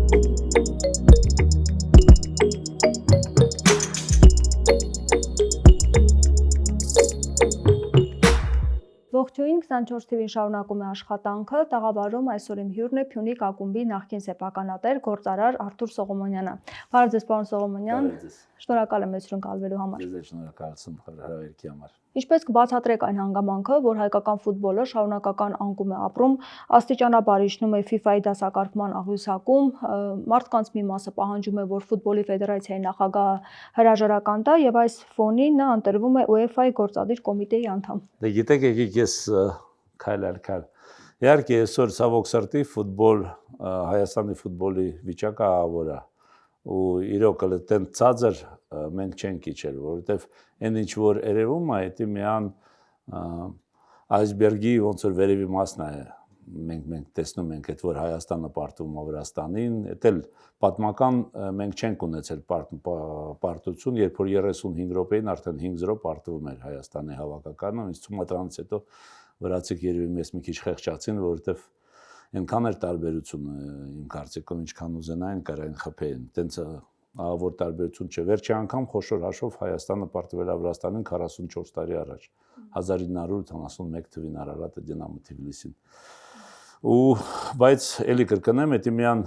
Ողջույն 24 TV-ին շարունակում է աշխատանքը, տաղավարում այսօր իմ հյուրն է Փյունիկ ակումբի նախկին սեփականատեր գործարար Արթուր Սողոմոնյանը։ Բարև ձեզ, պարոն Սողոմոնյան։ Շնորհակալ եմ մեզ կալվելու համար։ Ձեզ շնորհակալություն հրավերքի համար։ Ինչպես կբացատրեք այն հանգամանքը, որ հայկական ֆուտբոլը շարունակական անկում է ապրում, աստիճանաբար իջնում է FIFA-ի դասակարգման աղյուսակում, մարդկանց մի մասը պահանջում է, որ ֆուտբոլի ֆեդերացիայի նախագահը հրաժարական տա եւ այս ֆոնին նա ընտրվում է UEFA-ի գործադիր կոմիտեի անդամ։ Դե գիտեք, եկեք ես քայլ։ Իհարկե այսօր ցավոք սրտի ֆուտբոլ Հայաստանի ֆուտբոլի վիճակը ահավոր է ու իրոք այդտեն ցածր մենք չենք իջել, որովհետև այն ինչ որ երևում է, դա միան այսբերգի ոնց որ վերևի մասն է։ Մենք տեսնում ենք այդ որ Հայաստանը պարտվում է Վրաստանին, դա էլ պատմական մենք չենք ունեցել պարտություն, երբ որ 35 րոպեին արդեն 5-0 պարտվում էր Հայաստանի հավաքականը, ինձ թվում է դրանից հետո վրացիք երևի մեզ մի քիչ խեղճացին, որովհետև այնքան էր տարբերությունը իմ կարծիքով, ինչքան ուզենային կարային խփեին, տենց ահավոր տարբերություն չէ։ Վերջի անգամ խոշոր հաշվով Հայաստանը պարտվել է Վրաստանին 44 տարի առաջ, 1971 թվին Արարատը Դինամո Թբիլիսին։ Ու բայց էլի կրկնեմ, դա միան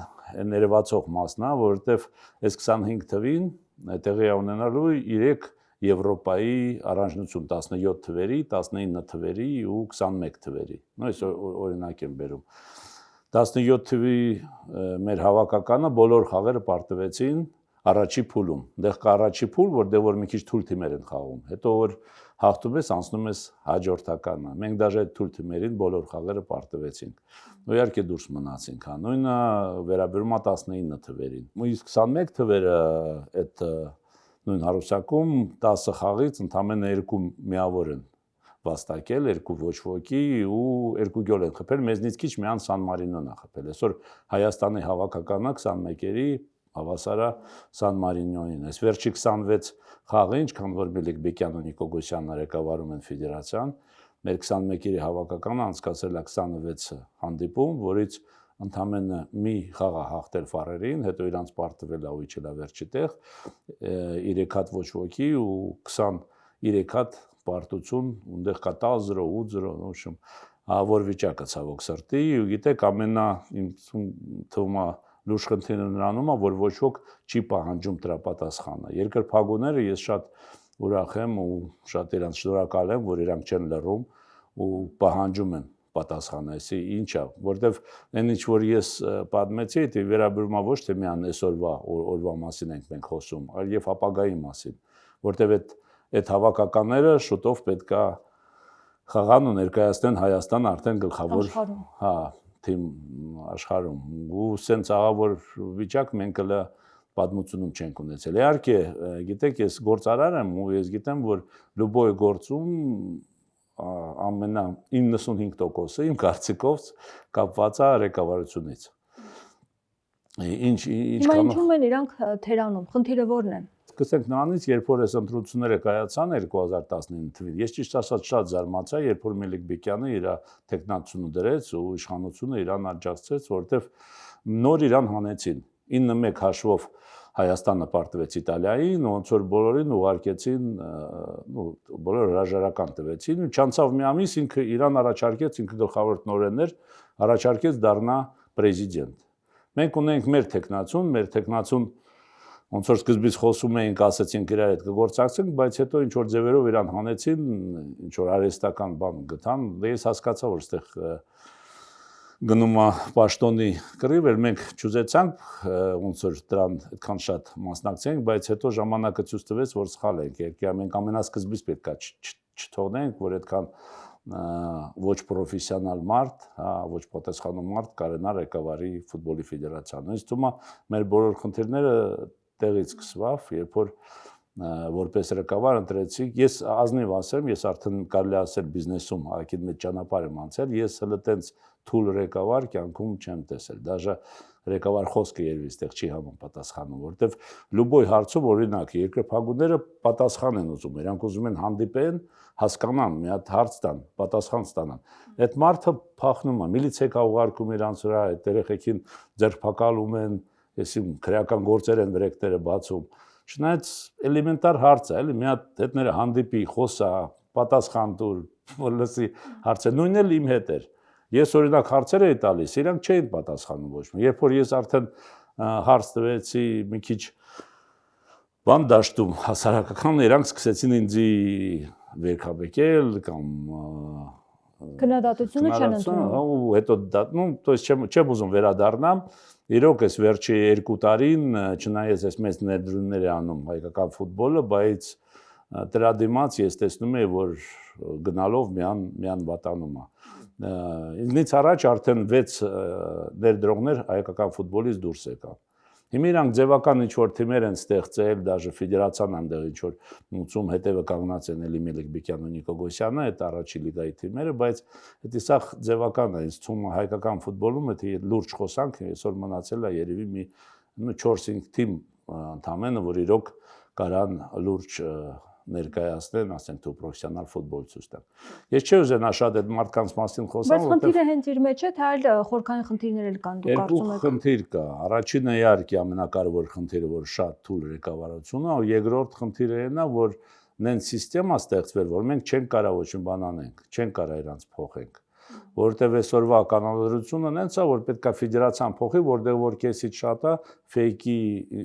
ներևացող մասն է, որովհետև այս 25 թվին տեղի ունենալու 3 Եվրոպայի առանձնություն 17 թվերի, 19 թվերի ու 21 թվերի։ Այս օրինակ եմ բերում։ 17 թվի մեր հավաքականը բոլոր խաղերը պարտվեցին առաջի փուլում։ Դեռ կա առաջի փուլ, որտեղ որ մի քիչ թույլ թիմեր են խաղում։ Հետո որ հաղթում ես, անցնում ես հաջորդականը։ Մենք դաժե այդ թույլ թիմերին բոլոր խաղերը պարտվեցինք։ Ու իհարկե դուրս մնացինք, հա։ Նույնը վերաբերում է 19 թվերին։ Իսկ 21 թվերը այդ նույն հարուսակում 10 խաղից ընդամենը 2 միավոր են վաստակել, 2 ոչ ոքի ու 2 գոլ են խփել, մեզնից քիչ միան Սան Մարինոն է խփել։ Այսօր Հայաստանի հավաքականը 21-երի հավասարա Սան Մարինոյին։ Այս վերջի 26 խաղը, ինչքան որ Մելիք Բեկյանն ու Նիկո Գոսյանն ղեկավարում են ֆեդերացիան, մեր 21-երի հավաքականը անցկացրել է 26 հանդիպում, որից ընդամենը մի խաղ է հաղթել Ֆարերին, հետո իրանց պարտվել է ու իջել է վերջի տեղ, 3 հատ ոչ ոքի ու 23 հատ պարտություն, ունդեղ կա 10-0, 8-0, նշում, ահավոր վիճակը ցավոք սրտի, ու գիտեք, ամենա իմ թվում է լուրջ խնդիրը նրանում է, որ ոչ ոք չի պահանջում դրա պատասխանը։ Երկրպագուները ես շատ ուրախ եմ ու շատ իրանց շնորհակալ եմ, որ իրանք չեն լռում ու պահանջում են պատասխանը, այսի ինչ է, որտեվ այն ինչ որ ես պատմեցի, դա վերաբերում է ոչ թե միան այսօրվա օրվա մասին ենք մենք խոսում, այլ եւ ապագայի մասին, որտեվ այդ հավաքականները շուտով պետքա խաղան ու ներկայացնեն Հայաստան արդեն գլխավոր, հա, թիմ աշխարհում, ու սենց ահավոր վիճակ մենք հələ պատմությունում չենք ունեցել։ Իհարկե, գիտեք, ես գործարար եմ ու ես գիտեմ, որ լուբոյ գործում ամենա 95%-ը իմ կարծիքով կապված է ղեկավարությունից։ Ինչու են իրանք թերանում, խնդիրը ո՞րն է։ Սկսենք նրանից, երբ որ այս ընտրությունները կայացան 2019 թվին, ես ճիշտ ասած շատ զարմացա, երբ որ Մելիք Բեկյանը իր տեխնացությունը դրեց ու իշխանությունը իրան աջակցեց, որովհետև նոր իրան հանեցին 9-1 հաշվով Հայաստանը պարտվեց Իտալիային, ոնց որ բոլորին ուղարկեցին, բոլորը հրաժարական տվեցին, ու չանցավ մի ամիս ինքը իրան առաջարկեց, ինքը գլխավոր տնօրենն էր, առաջարկեց դառնա պրեզիդենտ։ Մենք ունենք մեր տեխնացուն, ոնց որ սկզբից խոսում էինք, ասացինք իրար հետ կգործակցենք, բայց հետո ինչ որ ձևերով իրան հանեցին, ինչ որ արհեստական բան գտան, ես հասկացա, որ այդտեղ գնում է պաշտոնի կռիվ, մենք չուզեցանք ոնց որ դրան այդքան շատ մասնակցենք, բայց հետո ժամանակը ցույց տվեց, որ սխալ ենք, երկի մենք ամենասկզբից պետքա չթողնենք, որ այդքան ոչ պրոֆեսիոնալ մարդ, ոչ պատասխանատու մարդ կարենա ղեկավարի ֆուտբոլի ֆեդերացիան։ Ինձ թվում է մեր բոլոր խնդիրները տեղից սկսվավ, երբ որ որպես ղեկավար ընտրեցիք, ես ազնիվ ասեմ, ես արդեն կարելի ասել բիզնեսում հակին մեծ ճանապարհ եմ անցել, ես հələ տենց թույլ ղեկավար կյանքում չեմ տեսել, դաժե ղեկավար խոսքը երևի այդտեղ չի համապատասխանում, որովհետև լուբոյ հարցում օրինակ երկրպագուները պատասխան են ուզում, իրանք ուզում են հանդիպեն, հասկանան, մի հատ հարց տան, պատասխան ստանան։ Այդ մարդը փախնում է, միլիցիա կա ուղարկում իրանց վրա, այդ երեխեքին ձերբակալում են, Եսի քրեական գործեր են վրեկները բացում։ Չնայած էլեմենտար հարց է, էլի մի հատ հետները հանդիպի, խոսա, պատասխան տուր, որ լսի հարցը, նույնն էլ իմ հետ էր։ Ես օրինակ հարցեր էի տալիս, իրանք չէին պատասխանում ոչ մի։ Երբ որ ես արդեն հարց տվեցի մի քիչ բան դաշտում հասարակական, իրանք սկսեցին ինձի վերքաբեկել կամ քննադատությունը չեն ընդունում։ Ու հետո դա, то есть չեմ ուզում վերադառնամ։ Իրոք էս վերջի 2 տարին, չնայած ես մեծ ներդրումներ է անում հայկական ֆուտբոլը, բայց դրա դիմաց ես տեսնում եմ, որ գնալով միան վատանում է։ Ինձնից առաջ արդեն 6 ներդրողներ հայկական ֆուտբոլից դուրս եկան։ Հիմա իրանք ձևական ինչ-որ թիմեր են ստեղծել, դաժե ֆեդերացիան այնտեղ ինչ-որ մուծում հետևը կանգնած են Էլի Մելիքբեկյանն ու Նիկո Գոսյանը, այդ առաջի լիգայի թիմերը, բայց դա սա ձևական է, ինձ թվում է հայկական ֆուտբոլում եթե լուրջ խոսանք, այսօր մնացել է երևի մի 4-5 թիմ ընդամենը, որ իրոք կարան լուրջ ներկայացնեն, ասենք դու պրոֆեսիոնալ ֆուտբոլ ցույց տան։ Ես չի ուզենա շատ այդ մարդկանց մասին խոսամ, բայց խնդիրը հենց իր մեջ է, թե այլ խորքային խնդիրներ էլ կան, դու կարծում եք։ Խնդիր կա։ Առաջինը իհարկե ամենակարևոր խնդիրը, որ շատ թույլ ղեկավարությունն է, ու երկրորդ խնդիրը այն է, որ նեն համակարգ ստեղծվել, որ մենք չենք կարող ոչ մի բան անենք, չենք կարող իրանց փոխենք։ Որովհետև այսօրվա կանոնադրությունը նենց է, որ պետք է ֆեդերացիան փոխի, որտեղ որ քեսից շատ է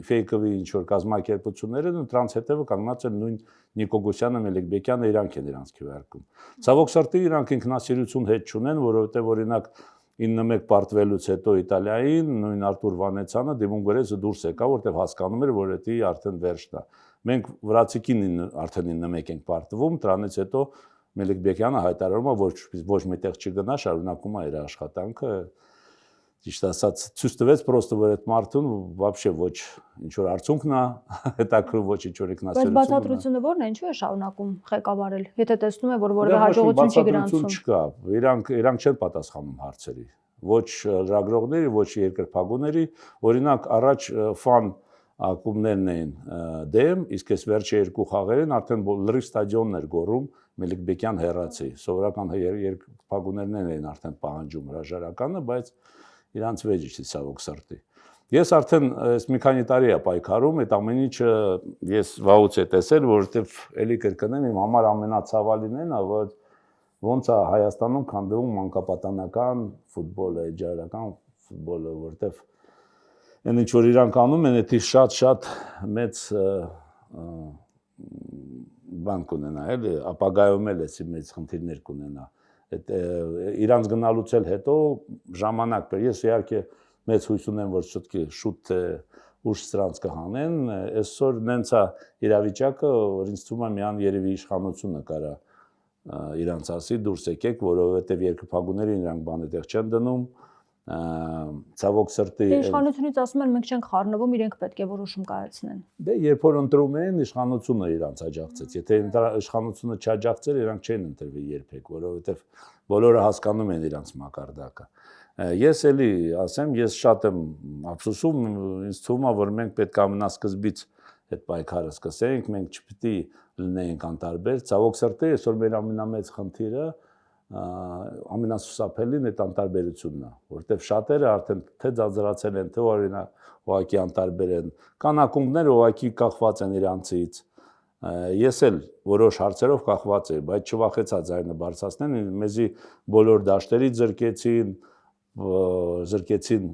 ֆեյքովի ինչ որ կազմակերպությունները ու դրանց հետևը կանգնած են նույն Նիկո Գոսյանը, Մելիքբեկյանը, իրանք են իրանց քվեարկում։ Ցավոք սրտի իրանք ինքնասիրություն հետ չունեն, որովհետև օրինակ 9-1 պարտվելուց հետո Իտալիային նույն Արտուր Վանեցյանը դիմում գրեց դուրս եկա, որտեղ հասկանում էր, որ դա արդեն վերջն է։ Մենք վրացիկին արդեն 9-1 ենք պարտվում, դրանից հետո Մելիքբեկյանը հայտարարում է, որ ոչ միտեղ չգնա, շարունակում է իր աշխատանքը։ Ճիշտ ասած, ցույց տվեց պրոստը, որ այդ մարդուն вообще ոչ ինչ որ արդյունքն է, հետաքրքրում ոչ ինչ որ ինքնասիրություն։ Բայց բացատրությունը ո՞րն է, ինչու է շարունակում ղեկավարել, եթե տեսնում է, որ որևէ հաջողություն չի գրանցում։ Չկա, իրանք չեն պատասխանում հարցերի։ Ոչ լրագրողների, ոչ երկրպագուների, օրինակ առաջ ֆան ակումբներն էին դեմ, իսկ այս վերջի 2 խաղերին արդեն լրիվ ստադիոններ գոռում Մելիքբեկյան հեռացի։ Սովորական երկրպագուներն էին արդեն պահանջում հրաժարականը, բայց իրանց վեճի չի ցավոք սրտի։ Ես արդեն այս մի քանի տարի է պայքարում, այդ ամեն ինչը ես վաղուց է տեսել, որովհետև էլի կրկնեմ, իմ համար ամենացավալին է, որ ոնց է Հայաստանում քանդվում մանկապատանական ֆուտբոլը, էջարական ֆուտբոլը, որովհետև այն ինչ որ իրանք անում են, դա շատ մեծ բան կունենա, էլի ապագայում էլ էսի մեծ խնդիրներ կունենա։ Այդ իրանց գնալուց էլ հետո ժամանակ բեր։ Ես իհարկե մեծ հույս ունեմ, որ շուտ ուշ սրանց կհանեն, այսօր նենց է իրավիճակը, որ ինձ թվում է միան երևի իշխանությունը կարա իրանց ասի դուրս եկեք, որովհետև երկրպագուները իրանք բան այդտեղ չեն դնում։ Ցավոք սրտի իշխանությունից ասում են մենք չենք խառնվում, իրենք պետք է որոշում կայացնեն։ Դե երբ որ ընտրում են, իշխանությունը իրանց աջակցեց։ Եթե իշխանությունը չաջակցեր, իրանք չէին ընտրվի երբեք, որովհետև բոլորը հասկանում են իրանց մակարդակը։ Ես էլի ասեմ, ես շատ եմ ափսոսում, ինձ թվում է, որ մենք պետք է ամենասկզբից այդ պայքարը սկսենք, մենք չպետք է լինենք անտարբեր։ Ցավոք սրտի այսօր մեր ամենամեծ խնդիրը ամենասուսափելին այդ անտարբերությունն է, որտեղ շատերը արդեն թե ձանձրացել են, թե օրինակ ուղղակի անտարբեր են, կան ակումբներ ուղղակի կախված են իրանցից։ Ես էլ որոշ հարցերով կախված եմ, բայց չվախեցա ձայնը բարձրացնեն, մեզի բոլոր դաշտերից զրկեցին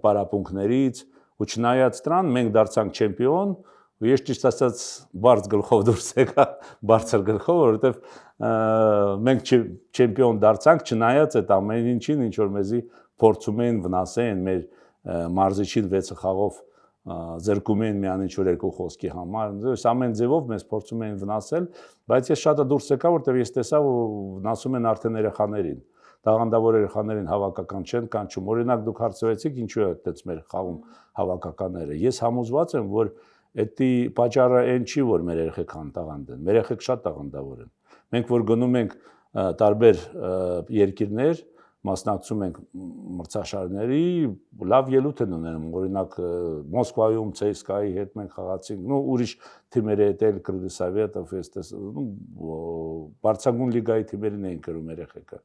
պարապմունքներից, ու չնայած դրան մենք դարձանք չեմպիոն, ու ես ճիշտ ասած բարձ գլխով դուրս եկա, բարձր գլխով, որովհետև մենք չեմպիոն դարձանք, չնայած այդ ամեն ինչին, ինչ որ մեզի փորձում էին վնասեն, մեր մարզիչին 6 խաղով զրկում էին միան ինչ որ 2 խոսքի համար, ամեն ձևով մեզ փորձում էին վնասել, բայց ես շատը դուրս եկա, որտեղ ես տեսա, որ վնասում են արդեն երեխաներին, տաղանդավոր երեխաներին հավաքական չեն կանչում։ Օրինակ դուք հարցրեցիք, ինչու է այդպես մեր խաղում հավաքականները։ Ես համոզված եմ, որ դա պատճառը այն չի, որ մեր երեխեք անտաղանդ են, մեր երեխեք շատ տաղանդավոր են։ Մենք որ գնում ենք տարբեր երկիրներ, մասնակցում ենք մրցաշարների, լավ ելույթ են ունենում, օրինակ Մոսկվայում ՑՍԿԱ-ի հետ մենք խաղացինք, ուրիշ թիմերի հետ էլ Կրգիզստանը, բարձրագույն լիգայի թիմերին էին կրում երեխեքը։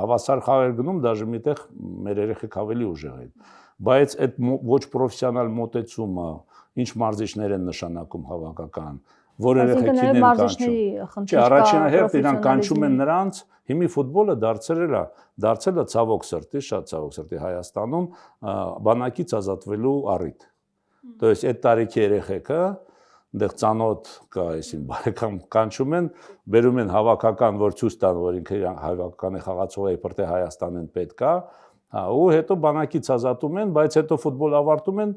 Հավասար խաղեր գնում, դաժե միտեղ մեր երեխեք ավելի ուժեղ են։ բայց այդ ոչ պրոֆեսիոնալ մոտեցումը, ինչ մարզիչներ են նշանակում հավաքական, որ երեխեքին են կանչում։ Չէ, առաջին հերթ իրանք կանչում են նրանց, հիմի ֆուտբոլը դարձել է ցավոք սրտի, շատ ցավոք սրտի Հայաստանում բանակից ազատվելու առիթ։ То есть այդ տարիքի երեխեքը այնտեղ ծանոթ կա, այսին բարեկամ կանչում են, բերում են հավաքական, որ ցույց տան, որ ինքը հավաքականի խաղացող է, իբրտե Հայաստանին պետք է, ու հետո բանակից ազատում են, բայց հետո ֆուտբոլ ավարտում են,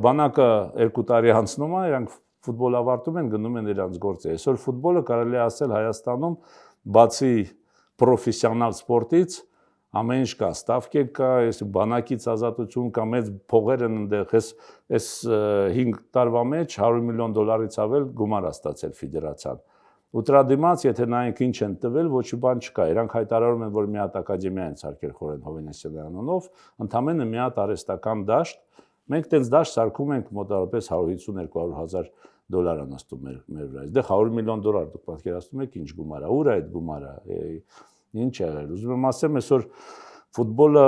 բանակը 2 տարի անցնում է, իրանք ֆուտբոլ ավարտում են, գնում են իրանց գործը։ Այսօր ֆուտբոլը կարելի է ասել Հայաստանում բացի պրոֆեսիոնալ սպորտից ամեն ինչ կա, ստավկե կա, բանակից ազատություն կա, մեծ փողեր են այնտեղ, այս 5 տարվա մեջ $100 միլիոն ավել գումար է ստացել ֆեդերացիան։ Ու դրա դիմաց, եթե նայենք ինչ են տվել, ոչ մի բան չկա։ Իրանք հայտարարում են, որ մի հատ ակադեմիա են սարքել Խորեն Հովհաննիսյանի անունով, ընդամենը մի հատ արհեստական դաշտ։ Մենք տենց դաշտ սարքում ենք մոտավորապես $150-200,000 են նստում մեր վրա։ Դե $100 միլիոն դուք պատկերացնում եք ինչ գումար է, ուր է այդ գումարը։ Ինչ է եղել։ Ուզում եմ ասեմ, այսօր ֆուտբոլը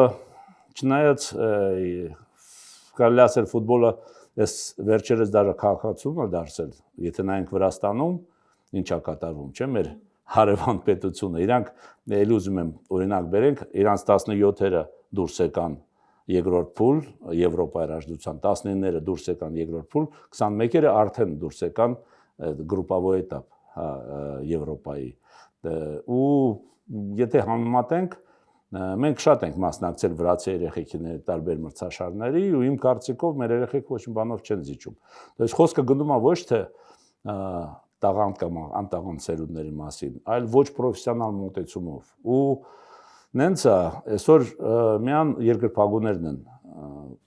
չնայած կարելի ասել ֆուտբոլը այս վերջերս դառը քաղաքացիություն է դարձել, եթե նայենք Վրաստանում ինչա կատարվում, չէ՞, մեր հարևան պետությունը, իրանք էլի ուզում եմ օրինակ բերենք, իրանց 17-երը դուրս եկան երկրորդ փուլ Եվրոպայի երաժշտության, 19-ները դուրս եկան երկրորդ փուլ, 21-երը արդեն դուրս եկան գրուպավոր этап, Եվրոպայի։ Ու եթե համեմատենք, մենք շատ ենք մասնակցել վրացի երեխեքների տարբեր մրցաշարների ու իմ կարծիքով մեր երեխեք ոչ մի բանով չեն զիջում։ То есть խոսքը գնում է ոչ թե տաղանդ կամ անտաղանդ սերունդների մասին, այլ ոչ պրոֆեսիոնալ մոտեցումով։ Ու նենց է, այսօր միան երկրպագուներն են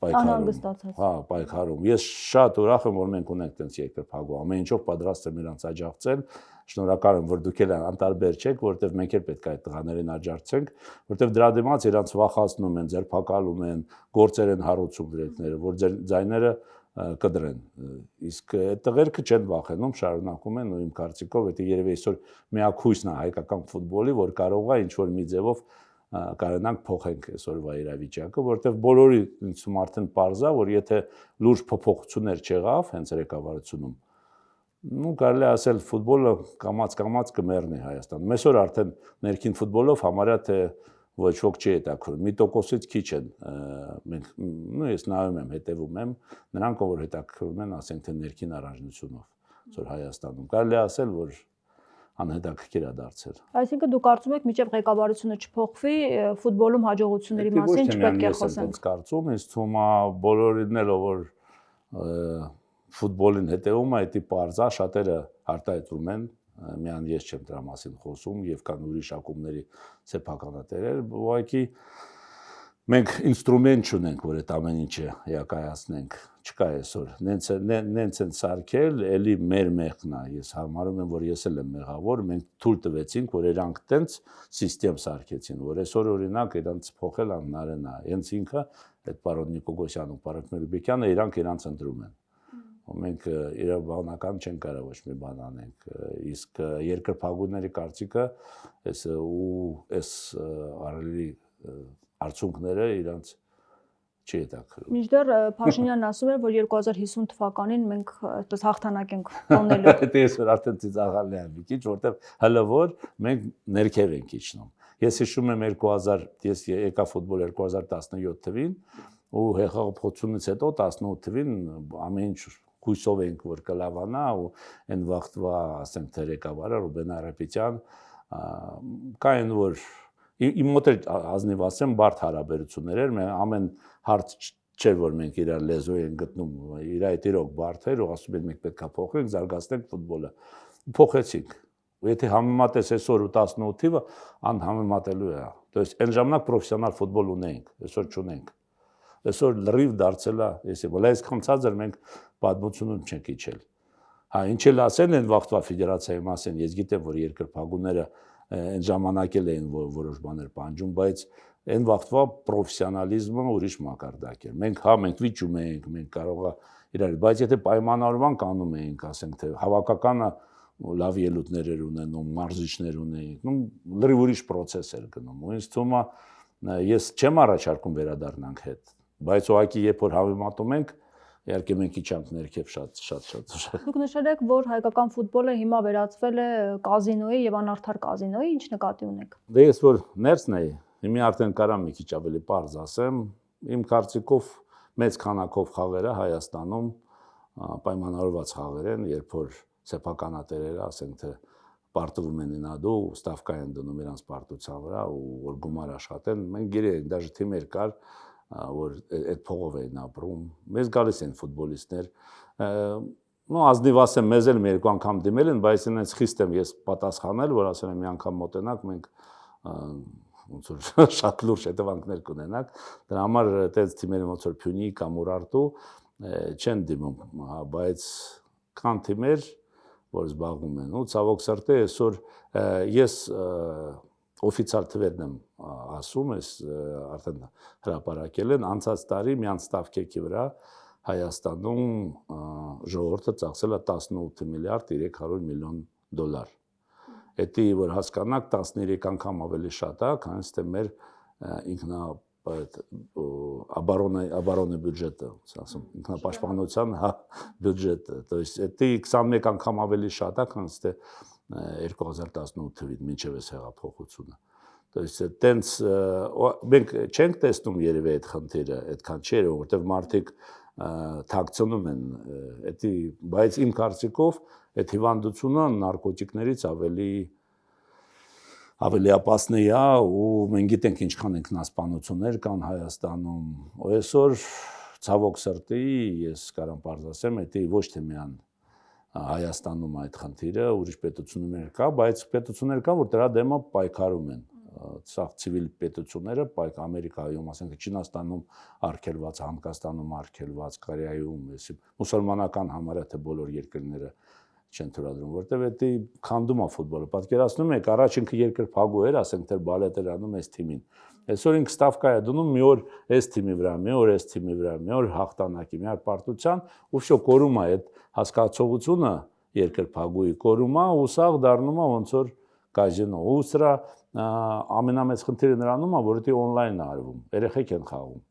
պայքարում։ Հա, պայքարում։ Ես շատ ուրախ եմ, որ մենք ունենք տենց երկրպագու, ամեն ինչով պատրաստ եմ իրանց աջակցել։ Շնորհակալ եմ, որ դուք էլ անտարբեր չեք, որովհետև մենք էլ պետք է այդ տղաներին աջակցենք, որովհետև դրա դիմաց իրանց վախացնում են, ձերբակալում են, գործեր են հարուցում դրեկները, որ ձայները կդրեն։ Իսկ այդ տղերքը չեն վախենում, շարունակում են ու իմ կարծիքով դա երևի այսօր միակ հույսն է հայկական ֆուտբոլի, որ կարող է ինչ-որ մի ձևով կարողանանք փոխենք այսօրվա իրավիճակը, որովհետև բոլորի ինձ թվում արդեն պարզ է, որ եթե լուրջ փոփոխություններ չեղավ հենց ղեկավարությունում, ну կարելի է ասել ֆուտբոլը կամաց կմեռնի Հայաստանում։ Այսօր արդեն ներքին ֆուտբոլով համարյա թե ոչ ոք չի հետաքրքրում։ Մի տոկոսից քիչ են մենք, ну ես նայում եմ, հետևում եմ, նրանք որ հետաքրքրում են, ասենք թե ներքին առանձնությունով, այսօր Հայաստանում։ Կարելի է ասել, որ անհետաքրքիր է դարձել։ Այսինքն դուք կարծում եք, մինչև ղեկավարությունը չփոխվի, ֆուտբոլում հաջողությունների մասին չպետք է խոսենք։ Ես կարծում, ինձ թվում է բոլորին էլ որ ֆուտբոլին հետևում է, դա պարզ է, շատերը արտահայտվում են, միան ես չեմ դրա մասին խոսում եւ կան ուրիշ ակումբների սեփականատերեր, ուղղակի մենք ինստրումենտ չունենք, որ այդ ամեն ինչը էակայացնենք, չկա այսօր։ Նենց են սարքել, էլի մեր մեղքն է, ես համարում եմ, որ ես էլ եմ մեղավոր, մենք թույլ տվեցինք, որ իրանք տենց սիստեմ սարքեցին, որ այսօր օրինակ իրանց փոխել անհնարին է, հենց ինքը այդ պարոն Նիկոգոսյանը ու պարոն Մելիքյանը իրանք ընտրում են։ Մենք իրավաբանական չեն կարող ոչ մի բան անենք, իսկ երկրպագուների կարծիքը այս արելի արդյունքները իրանց չի հետաքրքրում։ Մինչդեռ Փաշինյանն ասում է, որ 2050 թվականին մենք այդպես հաղթանակ ենք տոնելու։ Դա այսօր արդեն ծիծաղալի է մի քիչ, որտեվ հələ որ մենք ներքև ենք իջնում։ Ես հիշում եմ ես եկա ֆուտբոլ 2017 թվին ու հեղափոխությունից հետո 18 թվին ամեն ինչ հույսով ենք, որ կլավանա ու այն վաղտվա, ասենք թե ղեկավարը Ռուբեն Արապետյան, կային որ իմ մոտ ազնիվ ասեմ բարդ հարաբերություններ էր, ամեն հարց չէր, որ մենք իրար լեզու ենք գտնում, իր այդ իրոք բարդ էր ու ասում ենք մենք պետք է փոխենք, զարգացնենք ֆուտբոլը։ Փոխեցինք։ Ու եթե համեմատես այսօր ու 18 թիվը, անհամեմատելու է։ То есть այն ժամանակ պրոֆեսիոնալ ֆուտբոլ ունեինք, այսօր չունենք։ Այսօր լրիվ դարձել է, այսքան ցածր մենք պատմությունում չենք իջել։ Հա, ինչ էլ ասեն այն վաղտվա ֆեդերացիայի մասին, ես գիտեմ, որ երկրպագուները այն ժամանակ էլ էին որոշ բաներ պահանջում, բայց այն վաղտվա պրոֆեսիոնալիզմը ուրիշ մակարդակ էր։ Մենք վիճում էինք, մենք կարող է իրար, բայց եթե պայմանավորման կանում էինք, ասենք թե հավաքականը լավ ելույթներ էր ունենում, մարզիչներ ունեինք, լրիվ ուրիշ process էր գնում։ Ու ինձ թվում է ես չեմ առաջարկում վերադառնանք հետ։ Բայց ուղղակի երբ որ համեմատում ենք, իհարկե մենք իջանք ներքև շատ։ Դուք նշել եք, որ հայկական ֆուտբոլը հիմա վերածվել է կազինոյի եւ անարդար կազինոյի, ինչ նկատի ունեք։ Դե ես որ ներսն էի, հիմա արդեն կարամ մի քիչ ավելի պարզ ասեմ, իմ կարծիքով մեծ քանակով խաղերը Հայաստանում պայմանավորված խաղեր են, երբ որ սեփականատերերը, ասենք թե պարտվում են ինադու, ստավկա են դնում իրանց պարտության վրա ու որ գումար աշխատեն, մենք գիրենք, դաժե թիմեր կար, որ այդ փողով էին ապրում, մեզ գալիս են ֆուտբոլիստներ, նո ազնիվ ասեմ, մեզ էլ մի երկու անգամ դիմել են, բայց ինձ խիստ եմ ես պատասխանել, որ ասել եմ մի անգամ մոտենակ, մենք ոնց որ շատ լուրջ հետևանքներ կունենանք, դրա համար այդպես թիմերը ոնց որ Փյունի կամ Ուրարտու չեն դիմում, բայց կան թիմեր, որ զբաղվում են, ու ցավոք սրտի այսօր ես օֆիցիալ թվերն եմ ասում, ես արդեն հրապարակել են, անցած տարի մի անստավկեքի վրա Հայաստանում ժողովուրդը ծախսել է 18 միլիարդ 300 միլիոն դոլար։ Էդի որ հասկանաք 13 անգամ ավելի շատ է, քան թե մեր оборонный բյուջետը, ասում, ինքնապաշտպանության բյուջետը, то есть էդի 21 անգամ ավելի շատ է, քան թե 2018 թվին մինչև այս հեղափոխությունը։ То есть այտենց մենք չենք տեսնում երևի այդ խնդիրը, այդքան չէ, որովհետև մարդիկ թաքցնում են էդի, բայց իմ կարծիքով այդ հիվանդությունը նարկոտիկներից ավելի ապասնի է ու մենք գիտենք ինչքան ինքնասպանություններ կան Հայաստանում։ Ու այսօր ցավոք սրտի ես կարամ պարզ ասեմ, դա ոչ թե միան Հայաստանում այդ խնդիրը, ուրիշ պետություններ կա, բայց պետություններ կան, որ դրա դեմը պայքարում են։ Սա ցիվիլ պետությունները, Ամերիկայում, ասենք Չինաստանում արգելված, Հնդկաստանում արգելված, Կորեայում, մուսուլմանական համարյա թե բոլոր երկրները չեն թույլատրում, որտեղ դա քանդում է ֆուտբոլը։ Պատկերացնում եք, առաջ ինքը երկրպագու էր, ասենք թե բալետեր անում այս թիմին։ Այսօր ինքը ստավկա է դնում մի օր այս թիմի վրա, մի օր այս թիմի վրա, մի օր հաղթանակի, մի օր պարտության, ու շո կորում է այդ հասկացողությունը երկրպագուի կորում է, ու սա դառնում է ոնց որ կազինո։ Ու սրա ամենամեծ խնդիրը նրանում է, որ դա on-line է արվում, երեխեք են խաղում։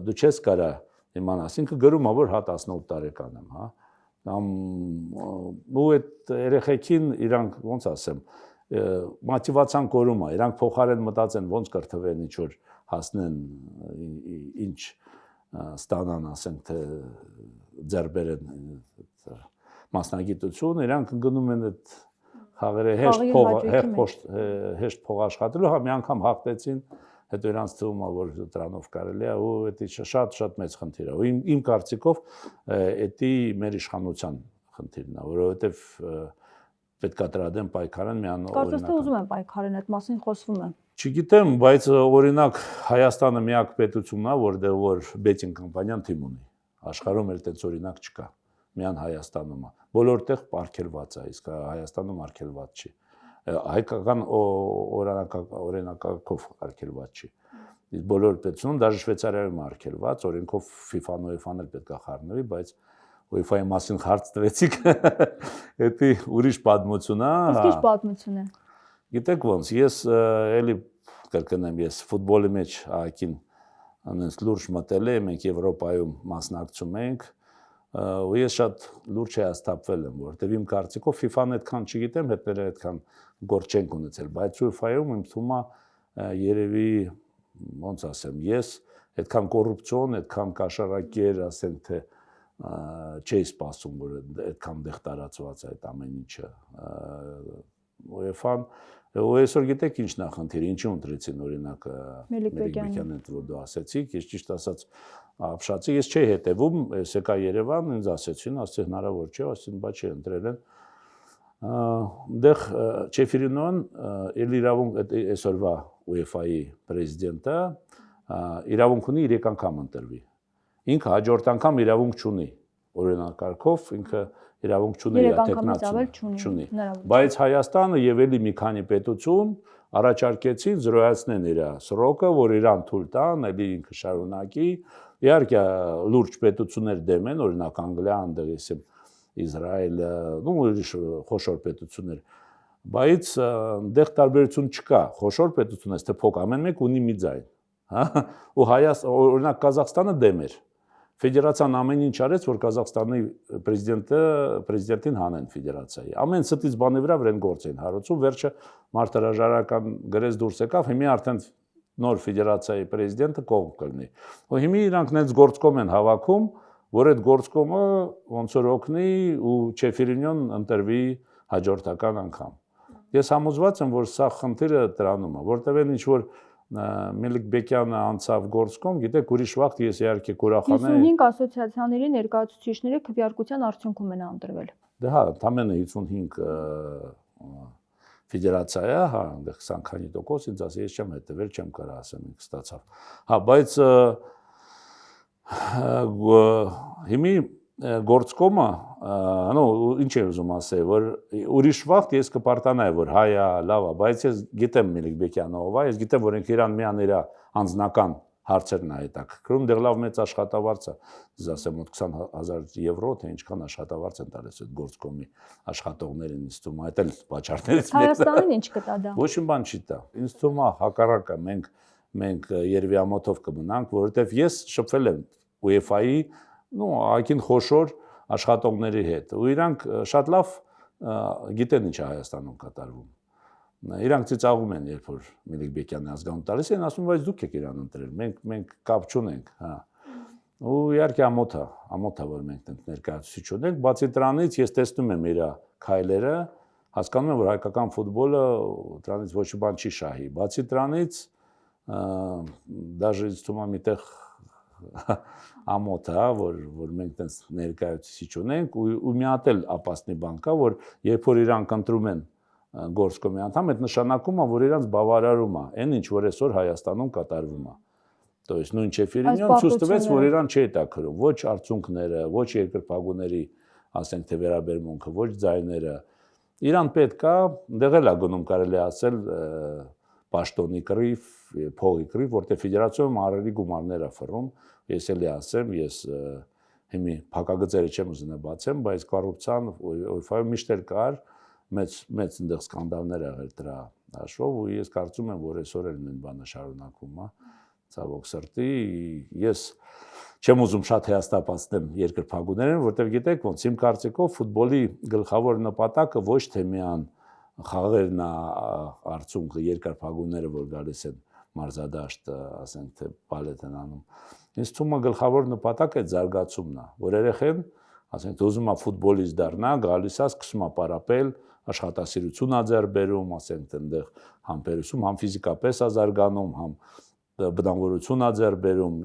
Դու չես կարա իմանաս, ինքը գրում է, որ հա 18 տարեկան եմ, հա։ Ու այդ երեխեքին իրանք ոնց ասեմ, մոտիվացիան կորում է, իրանք փոխարեն մտածեն ոնց կրթվեն, ինչ որ հասնեն, ինչ ստանան, ասենք թե ձեռբերեն մասնագիտություն, իրանք գնում են այդ խաղերը հեշտ փող աշխատելու, հա մի անգամ հաղթեցին, հետո իրանց թվում է, որ դրանով կարելի է, ու դա շատ մեծ խնդիր է։ Ու իմ կարծիքով դա մեր իշխանության խնդիրն է, որովհետև պետք է դրա դեմ պայքարեն միան օրինակ։ Կարծես թե ուզում են պայքարեն, այդ մասին խոսվում է։ Չգիտեմ, բայց օրինակ Հայաստանը միակ պետությունն է, որտեղ որ բետինգ կամպանիան թիմ ունի։ Աշխարհում էլ այդպես օրինակ չկա։ Միան Հայաստանում է։ Բոլոր տեղ արգելված է, իսկ Հայաստանում արգելված չի։ Հայկական օրինակով արգելված չի։ Իսկ բոլոր պետությունում, դաժե Շվեյցարիայում արգելված, օրենքով FIFA-ն ու UEFA-ն էլ պետք է խառնվի, բայց UEFA-ի մասին հարց տվեցիք, դա ուրիշ պատմություն է։ Իսկ ինչ պատմություն է։ Գիտեք ոնց, ես էլի կրկնեմ, ես ֆուտբոլի մեջ ակին անենց լուրջ մտել եմ, մենք Եվրոպայում մասնակցում ենք, ու ես շատ լուրջ հաստատվել եմ, որտեղ իմ կարծիքով FIFA-ն այդքան չգիտեմ, հետները այդքան գործ չենք ունեցել, բայց UEFA-ում իմ թվում է երևի ոնց ասեմ, ես այդքան կոռուպցիոն, այդքան կաշառակեր, ասենք թե չի սպասում, որ այդքան դեղ տարածված է այդ ամեն ինչը։ UEFA-ն ու այսօր գիտեք ինչն է խնդիրը, ինչի ընտրեցին օրինակ Մելիքյանին, որ դու ասեցիք, ես ճիշտ ասած ապշացի, ես չի հետևում, ես եկա Երևան, ինձ ասեցին, ասեցի հնարավոր չէ, ասեցին բա չի ընտրել են։ Դեղ Չեֆիրինոն էլ իրավունք այսօրվա UEFA-ի պրեզիդենտը իրավունք ունի 3 անգամ ընտրվի։ Ինքը հաջորդ անգամ իրավունք չունի, օրինակարգով ինքը իրավունք չունի տեխնացի, բայց Հայաստանը եւ էլի մի քանի պետություն առաջարկեցին զրոյացնեն իր սրոկը, որ իրան թույլ տան, էլի ինքը շարունակի։ Իհարկե լուրջ պետություններ դեմ են, օրինակ Անգլիան, դեպի Իսրայելը, ու ուրիշ խոշոր պետություններ, բայց դեղ տարբերություն չկա, խոշոր պետությունից թե փոք ամեն մեկ ունի մի ձայն։ հա, ու օրինակ Կազախստանը դեմ էր։ Ֆեդերացիան ամեն ինչ արեց, որ Կազախստանի պրեզիդենտին հանեն ֆեդերացիայի։ Ամեն ստից բանի վրա վրան գործ էին հարուցում, վերջը մարտահրաժարական գրեց դուրս եկավ, հիմա արդեն նոր ֆեդերացիայի պրեզիդենտը կողմ կլինի։ Ու հիմա իրանք նենց գործկոմ են հավաքում, որ այդ գործկոմը ոնց որ օգնի ու Չեֆիրինյոն ընտրվի հաջորդական անգամ։ Ես համոզված եմ, որ սա խնդիրը դրանում է, որտեղ են ինչ որ Մելիքբեկյանը անցավ գործկոմ, գիտեք, ուրիշ վաղ ես իհարկե կուրախանայի 55 ասոցիացիաների ներկայացուցիչները քվեարկության արդյունքում են ընտրվել։ Դե հա, ընդամենը 55 ֆեդերացիա է, հա, այնտեղ 20 քանի տոկոս, ինձ ասի, ես չեմ հետևել, չեմ կարող ասեմ, ինձ ստացավ։ Հա, բայց հիմի գործկոմը, նո, ինչ եմ ուզում ասել, որ ուրիշ վաղ ես կպարտանայի, որ հայա, լավ է, բայց ես գիտեմ Մելիքբեկյանը ով է, ես գիտեմ, որ ինքը իրան միան իր անձնական հարցերն է հետաքրքրում, դեռ լավ մեծ աշխատավարձ է, ես ասեմ, 20,000 եվրո, թե ինչքան աշխատավարձ են տալիս այդ գործկոմի աշխատողներին, ինձ թվում է, այդ էլ պատճառներից մեկն է։ Հայաստանին ինչ կտա դա։ Ոչ մի բան չի տա։ Ինձ թվում է հակառակը մենք երևի ամոթով կմնանք, որովհետև ես շփվել եմ UEFA-ի, նո, ակին խոշոր աշխատողների հետ։ Ու իրանք շատ լավ գիտեն ինչ է Հայաստանում կատարվում։ Իրանք ծիծաղում են, երբ որ Մելիքբեկյանը ազգանուն տալիս են, ասում, բայց դուք եք իրան ընտրել, մենք կապ չունենք, հա։ Ու իհարկե ամոթ է, որ մենք ներկայացուցիչ ունենք, բացի դրանից ես տեսնում եմ իր քայլերը, հասկանում եմ, որ հայկական ֆուտբոլը դրանից ոչ մի բան չի շահի։ Բացի դրանից, դաժե ինձ թվում է միտեղ ամոթ է, որ մենք տենց ներկայացուցիչ ունենք ու մի հատ էլ ապաստնի բան կա, որ երբ որ իրանք ընտրում են գործկոմի անդամ, այդ նշանակում է, որ իրանք բավարարում է, այն ինչ որ այսօր Հայաստանում կատարվում է։ То есть նույն Չեֆիրինյոն ցույց տվեց, որ իրան չի հետաքրում ոչ արդյունքները, ոչ երկրպագուների, ասենք թե վերաբերմունքը, ոչ ձայները։ Իրան պետք է, դեղ էլ է գնում կարելի ասել պաշտոնի կռիվ, փողի կռիվ, որտեղ ֆեդերացիոն արարի գումարներ է ֆռում։ Ես էլի ասեմ, ես հիմի փակագծերը չեմ ուզենա բացեմ, բայց կոռուպցիան UEFA-ում միշտ էլ կար, մեծ այնտեղ սկանդալներ եղել դրա հաշվով ու ես կարծում եմ, որ այսօր էլ նույն բանը շարունակվում է, ցավոք սրտի, ես չեմ ուզում շատ հեաստապացնեմ երկրպագուներին, որտեղ գիտեք ոնց իմ կարծիքով ֆուտբոլի գլխավոր նպատակը ոչ թե միան խաղերն է արդյունքը երկրպագուները, որ գալիս են մարզադաշտ, ասենք թե բալետ են անում։ Ինձ թվում է գլխավոր նպատակը այդ զարգացումն է, որ երեխեն, ասենք թե ուզում է ֆուտբոլիստ դառնա, գալիս է, սկսում է պարապել, աշխատասիրություն է ձեռք բերում, ասենք թե այնտեղ համ պերուսում, համ ֆիզիկապես է զարգանում, համ բնավորություն է ձեռք բերում։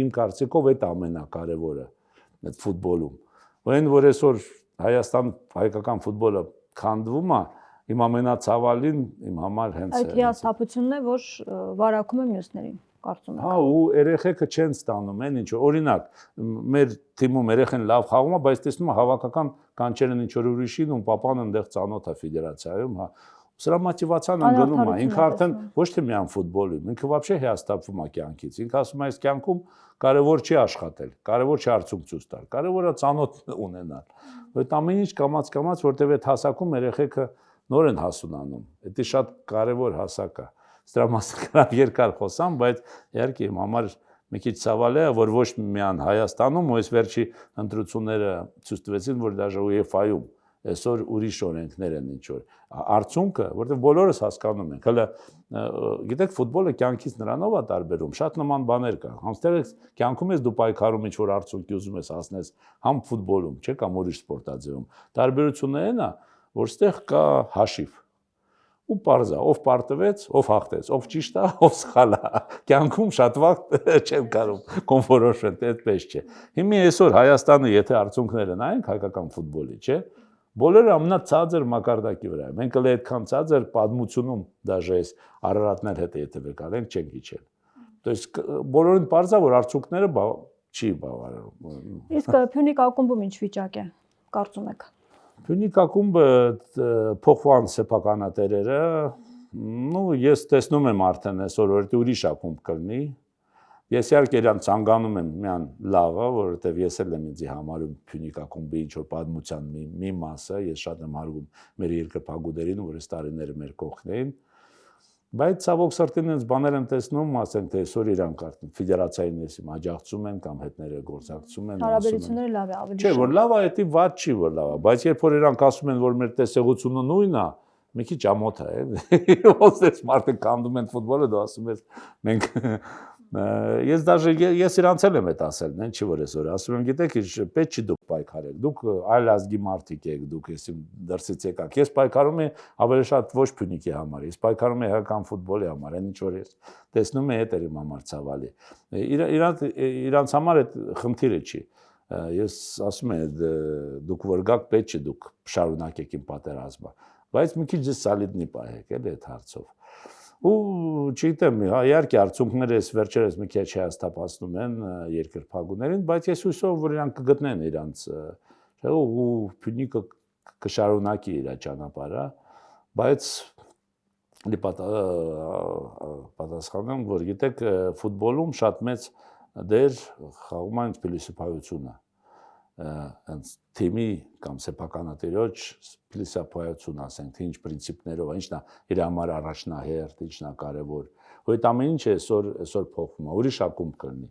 Իմ կարծիքով այդ ամենակարևորը այդ ֆուտբոլում։ Այն որ այսօր հայկական ֆուտբոլը քանդվում է, իմ ամենացավալին իմ համար հենց այդ հիասթափությունն է, որ վարակում է մյուսներին, կարծում եմ։ Հա, ու երեխեքը չեն ստանում, այն ինչ օրինակ, մեր թիմում երեխեն լավ խաղում է, բայց տեսնում է հավաքական կանչեր են ինչ որ ուրիշին ու պապան այնտեղ ծանոթ է ֆեդերացիայում, հա։ Սրա մոտիվացիան անգնում է, ինքը արդեն ոչ թե միայն ֆուտբոլում, ինքը вообще հիասթափվում է կյանքից։ Ինքը ասում է, այս կյանքում կարևոր չի աշխատել, կարևոր չի արդյունք ցույց տալ, կարևորը ծանոթ ունենալ։ Այդ ամեն ինչ կամաց, որտեղ այդ հասակում երեխեքը նոր են հասունանում։ Դա շատ կարևոր հասակ է։ Դրա մասին երկար խոսամ, բայց իհարկե իմ համար մի քիչ ցավալի է, որ ոչ միայն Հայաստանում, ու այս վերջի ընտրությունները ցույց տվեցին, որ դաժե UEFA-ում այսօր ուրիշ օրենքներ են ինչ որ արդյունքը, որտեղ բոլորս հասկանում ենք, հələ գիտեք ֆուտբոլը կյանքից նրանով է տարբերում, շատ նման բաներ կան, համստեղ կյանքում ես դու պայքարում ինչ որ արդյունքի ուզում ես հասնես, համ ֆուտբոլում, չէ՞ կամ ուրիշ սպորտաձևում, տարբերությունը այն է, որ ստեղ կա հաշիվ ու parza, ով պարտվեց, ով հաղթեց, ով ճիշտ է, ով սխալ է, կյանքում շատ վաղ չեմ կարող կոնֆորոշել, այդպես չէ։ Հիմա այսօր Հայաստանը եթե արդյունքները նայենք հայկական ֆուտբոլի, չէ՞, բոլորը ամենացածր մակարդակի վրա է։ Մենք էլ այդքան ցածր պատմությունում դաժե այս Արարատներ հետ եթե վեկալենք չենք իջել։ То есть բոլորին parza, որ արդյունքները չի բավարարում։ Իսկ Փյունիկ ակումբում ինչ վիճակ է, կարծում եք։ Փյունիկ ակումբը փոխվան սեփականատերերը, ну ես տեսնում եմ արդեն այսօր որ ուրիշ ակումբ կլինի։ Ես իհարկե իրան ցանկանում եմ միան լավը, որովհետև ես էլ եմ ինձ համարում Փյունիկ ակումբի ինչ որ պատմության մի մասը, ես շատ եմ հարգում մեր երկրպագուներին, որ այս տարիները մեր կողքն էին։ Բայց ցավոք սրտին ինձ բաներ եմ տեսնում, ասենք թե այսօր իրանք արդեն ֆեդերացիայի ներսում աջակցում են կամ հետները գործակցում են, Հարաբերությունները լավ է, ավելի չէ, որ լավ է, դա վատ չի, որ լավ է, բայց երբ որ իրանք ասում են, որ մեր տեսողությունը նույնն է, մի քիչ ամոթ է, ոնց էս մարդը կանդում են ֆուտբոլը, դու ասում ես մենք ես իրանց էլ եմ այդ ասել, նեն չի որ այսօր ասում եմ, գիտեք, պետք չի դուք պայքարեք, դուք այլ ազգի մարդիկ եք, դուք եսի դրսից եկաք, ես պայքարում եմ ավելի շատ ոչ փյունիկի համար, ես պայքարում եմ հայկական ֆուտբոլի համար, այն ինչ որ ես տեսնում եմ, այդ էր իմ համար ցավալի, իրանց համար այդ խնդիրը չի, ես ասում եմ, դուք որ գաք, պետք չի դուք շարունակեք իմ պատերազմը, բայց մի քիչ սալիդնի պահեք, էլի այդ հարցով ու չգիտեմ, իհարկե արդյունքները այս վերջերս մի քիչ հաստատացնում են երկրպագուներին, բայց ես հույսով որ իրանք կգտնեն իրանց, ու փյունիկը կշարունակի իր ճանապարհը, բայց պատասխանեմ, որ գիտեք, ֆուտբոլում շատ մեծ դեր խաղում է փիլիսոփայությունը, հենց թիմի կամ սեփականատիրոջ փիլիսոփայություն, ասենք, թե ինչ պրինցիպներով, ինչն է իր համար առաջնահերթ, ինչն է կարևոր, որ այդ ամեն ինչը այսօր փոխվում է, ուրիշ ակումբ կլինի։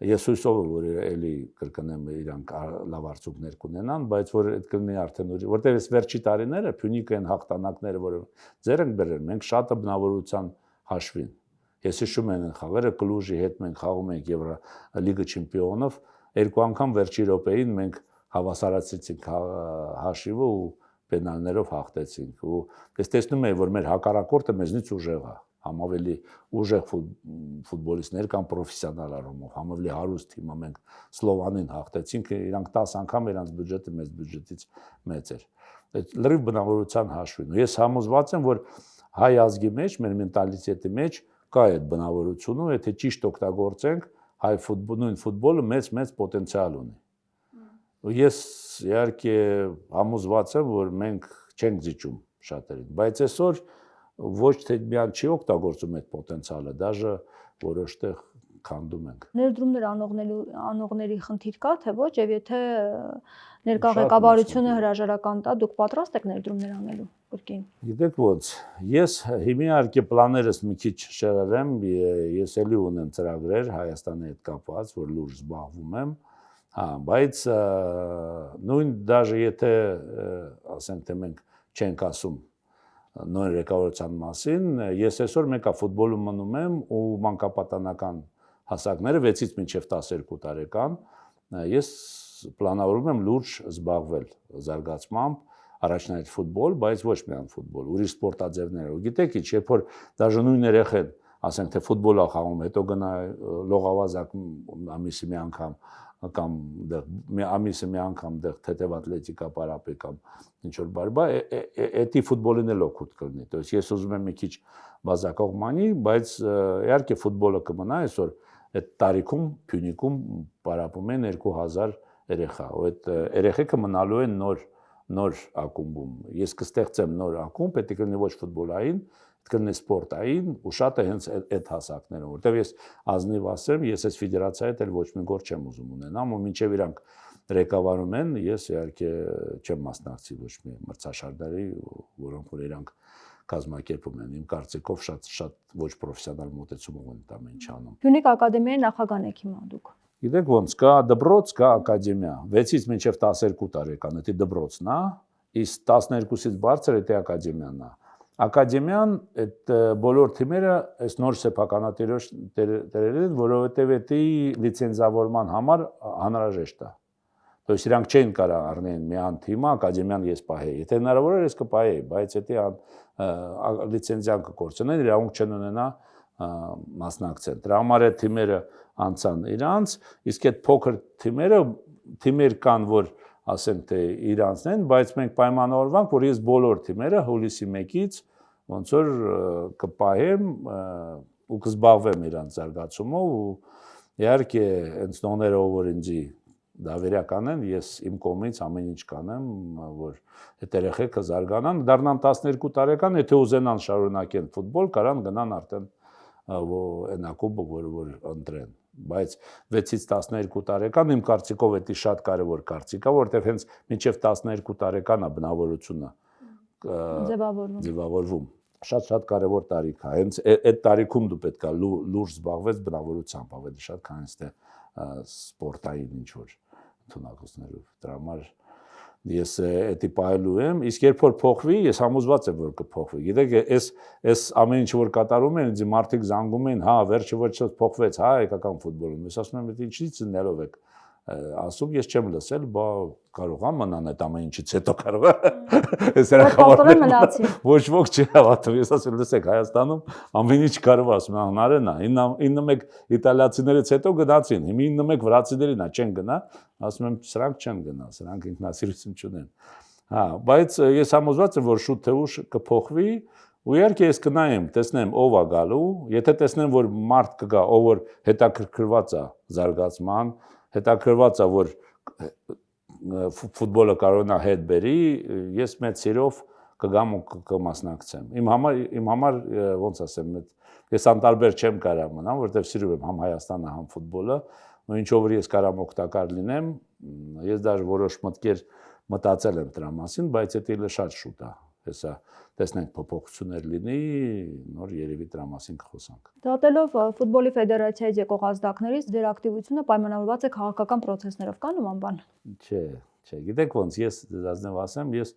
Ես հույսով եմ, որ էլի կրկնեմ իրանք լավ արդյունքներ կունենան, բայց որ այդ կլինի արդեն ուրիշ, որտեղ այս վերջի տարիները Փյունիկը են հաղթանակները, որ ձեր ենք բերել, մենք շատը բնավորության հաշվին։ Ես հիշում եմ այն խաղերը Կլուժի հետ մենք խաղում ենք Եվրոլիգա չեմպիոնով, երկու անգամ վերջի րոպեին մենք հավասարացրեցինք հաշիվը ու պենալներով հաղթեցինք։ Ու ես տեսնում եմ, որ մեր հակառակորդը մեզնից ուժեղ է, համավելի ուժեղ ֆուտբոլիստներ կամ պրոֆեսիոնալ առումով, համավելի հարուստ թիմը մենք Սլովանին հաղթեցինք, իրանք 10 անգամ իրանց բյուջետը մեծ բյուջետից մեծ էր։ Այդ լրիվ բնավորության հաշվին։ Ես համոզված եմ, որ հայ ազգի մեջ, մեր մենտալիտետի մեջ կա այդ բնավորությունը, եթե ճիշտ օգտագործենք, հայ նույն ֆուտբոլը մեծ պոտենցիալ ունի։ Ես իհարկե համոզված եմ, որ մենք չենք զիջում շատերին, բայց այսօր ոչ թե միայն չի օգտագործում այդ պոտենցիալը, դաժե որոշ տեղ քանդում ենք։ Ներդրումներ անողների խնդիր կա, թե ոչ, եւ եթե ներկա ղեկավարությունը հրաժարական տա, դուք պատրաստ եք ներդրումներ անելու կրկին։ Գիտեք ոնց, ես հիմա իհարկե պլաներս մի քիչ շեղել եմ, ես էլի ունեմ ծրագրեր Հայաստանի հետ կապված, որ լուրջ զբաղվում եմ, բայց նույն դաժե եթե ասենք թե մենք չենք ասում նույն ղեկավարության մասին, ես այսօր մեկա ֆուտբոլում մնում եմ ու մանկապատանական հասակները 6-ից մինչև 12 տարեկան, ես պլանավորում եմ լուրջ զբաղվել զարգացմամբ, առաջնահերթ ֆուտբոլ, բայց ոչ միայն ֆուտբոլ, ուրիշ սպորտաձևներով։ Գիտեք ինչ, երբ որ դաժե նույն երեխեն, ասենք թե ֆուտբոլ է խաղում, հետո գնա լողավազակ ամիսի մի անգամ կամ ամիսը մի անգամ դեղ թեթև ատլետիկա պարապի կամ ինչ որ բարբա, էդի ֆուտբոլին էլ օգուտ կլինի։ То есть ես ուզում եմ մի քիչ բազակողմանի, բայց իհարկե ֆուտբոլը կմնա այսօր այդ տարիքում Փյունիկում պարապում են 2000 երեխա, ու այդ երեխեքը մնալու են նոր ակումբում։ Ես կստեղծեմ նոր ակումբ, պետք է կլինի ոչ ֆուտբոլային, պետք է կլինի սպորտային, ու շատը հենց այդ հասակներով, որտեղ ես ազնիվ ասեմ, ես այս ֆեդերացիայի հետ էլ ոչ մի գործ չեմ ուզում ունենամ, ու մինչև իրանք ղեկավարում են, ես իհարկե չեմ մասնակցի ոչ մի մրցաշարերի, որոնք որ իրանք կազմակերպում են, իմ կարծիքով շատ ոչ պրոֆեսիոնալ մոտեցումով են դա ինչ անում։ Փյունիկ ակադեմիայի նախագահ եք հիմա դուք։ Գիտեք ոնց, կա դպրոց, կա ակադեմիա, 6-ից մինչև 12 տարեկան, դա դպրոցն է, իսկ 12-ից բարձր դա ակադեմիան է։ Ակադեմիան այդ բոլոր թիմերը այս նոր սեփականատերերին, որովհետև դա լիցենզավորման համար անհրաժեշտ է։ То есть իրանք չեն կարող առնեն միան թիմը, ակադեմիան ես պահեի։ Եթե հնարավոր է, ես կպահեի, բայց դա լիցենզիան կկորցնեն, իրավունք չեն ունենա մասնակցել։ Դրա համար այդ թիմերը անցան իրանց, իսկ այդ փոքր թիմեր կան, որ ասենք թե իրանցն են, բայց մենք պայմանավորվանք, որ ես բոլոր թիմերը հուլիսի 1-ից ոնց որ կպահեմ ու կզբաղվեմ իրանց զարգացումով ու իհարկե հենց նոները ով որ ինձի դավերական են, ես իմ կողմից ամեն ինչ կանեմ, որ այդ երեխեքը զարգանան, դառնան 12 տարեկան, եթե ուզենան շարունակեն ֆուտբոլ, կարան գնան արդեն այն ակումբը, որ ընտրեն։ Բայց 6-ից 12 տարեկան իմ կարծիքով դա շատ կարևոր կարծիք է, որովհետև հենց մինչև 12 տարեկան է բնավորությունը ձևավորվում։ շատ կարևոր տարիք է։ Հենց այդ տարիքում դու պետք է լուրջ զբաղվես բնավորությամբ, ավելի շատ, քան թե սպորտային ինչ-որ ընդունակություններով։ Դրա համար ես էդի պահելու եմ, իսկ երբ որ փոխվի, ես համոզված եմ, որ կփոխվի։ Գիտեք, այս ամեն ինչ որ կատարում են, ինձ մարդիկ զանգում են, հա, վերջը փոխվեց, հա, հայկական ֆուտբոլում։ Ես ասում եմ, դա ինչի՞ց նելով եք ասում, ես չեմ լսել, բա կարող է մնան այդ ամեն ինչից հետո կարող է։ Ես հրախավարներ մնացի։ Ոչ ոք չի հավատում։ Ես ասում եմ, լսեք, Հայաստանում ամեն ինչ կարող է, ասում եմ, հնարեն է։ 9-1 իտալիացիներից հետո գնացին, հիմա 9-1 վրացիներին է, չեն գնա, ասում եմ, սրանք չեն գնա, սրանք ինքնասիրություն չունեն։ Հա, բայց ես համոզված եմ, որ շուտ թե ուշ կփոխվի, ու իհարկե ես կնայեմ, տեսնեմ ով է գալու, եթե տեսնեմ, որ մարդ կգա, ով որ հետաքրքրված է զարգացման, հետաքրքրված է, որ ֆուտբոլը կարող է հետ բերի, ես մեծ սիրով կգամ ու կմասնակցեմ։ Իմ համար ոնց ասեմ, ես անտարբեր չեմ կարա մնամ, որովհետև սիրում եմ համ Հայաստանը, համ ֆուտբոլը, ու ինչով որ ես կարամ օգտակար լինեմ, ես դեռ որոշ մտքեր մտածել եմ դրա մասին, բայց դա շատ շուտ է։ Հեսա տեսնենք փոփոխություններ լինի, նոր երևի դրա մասին կխոսանք։ Դատելով ֆուտբոլի ֆեդերացիայից եկող ազդակներից ձեր ակտիվությունը պայմանավորված է քաղաքական process-ներով, կա նման բան։ Չէ, գիտեք ոնց, ես դազնև ասեմ, ես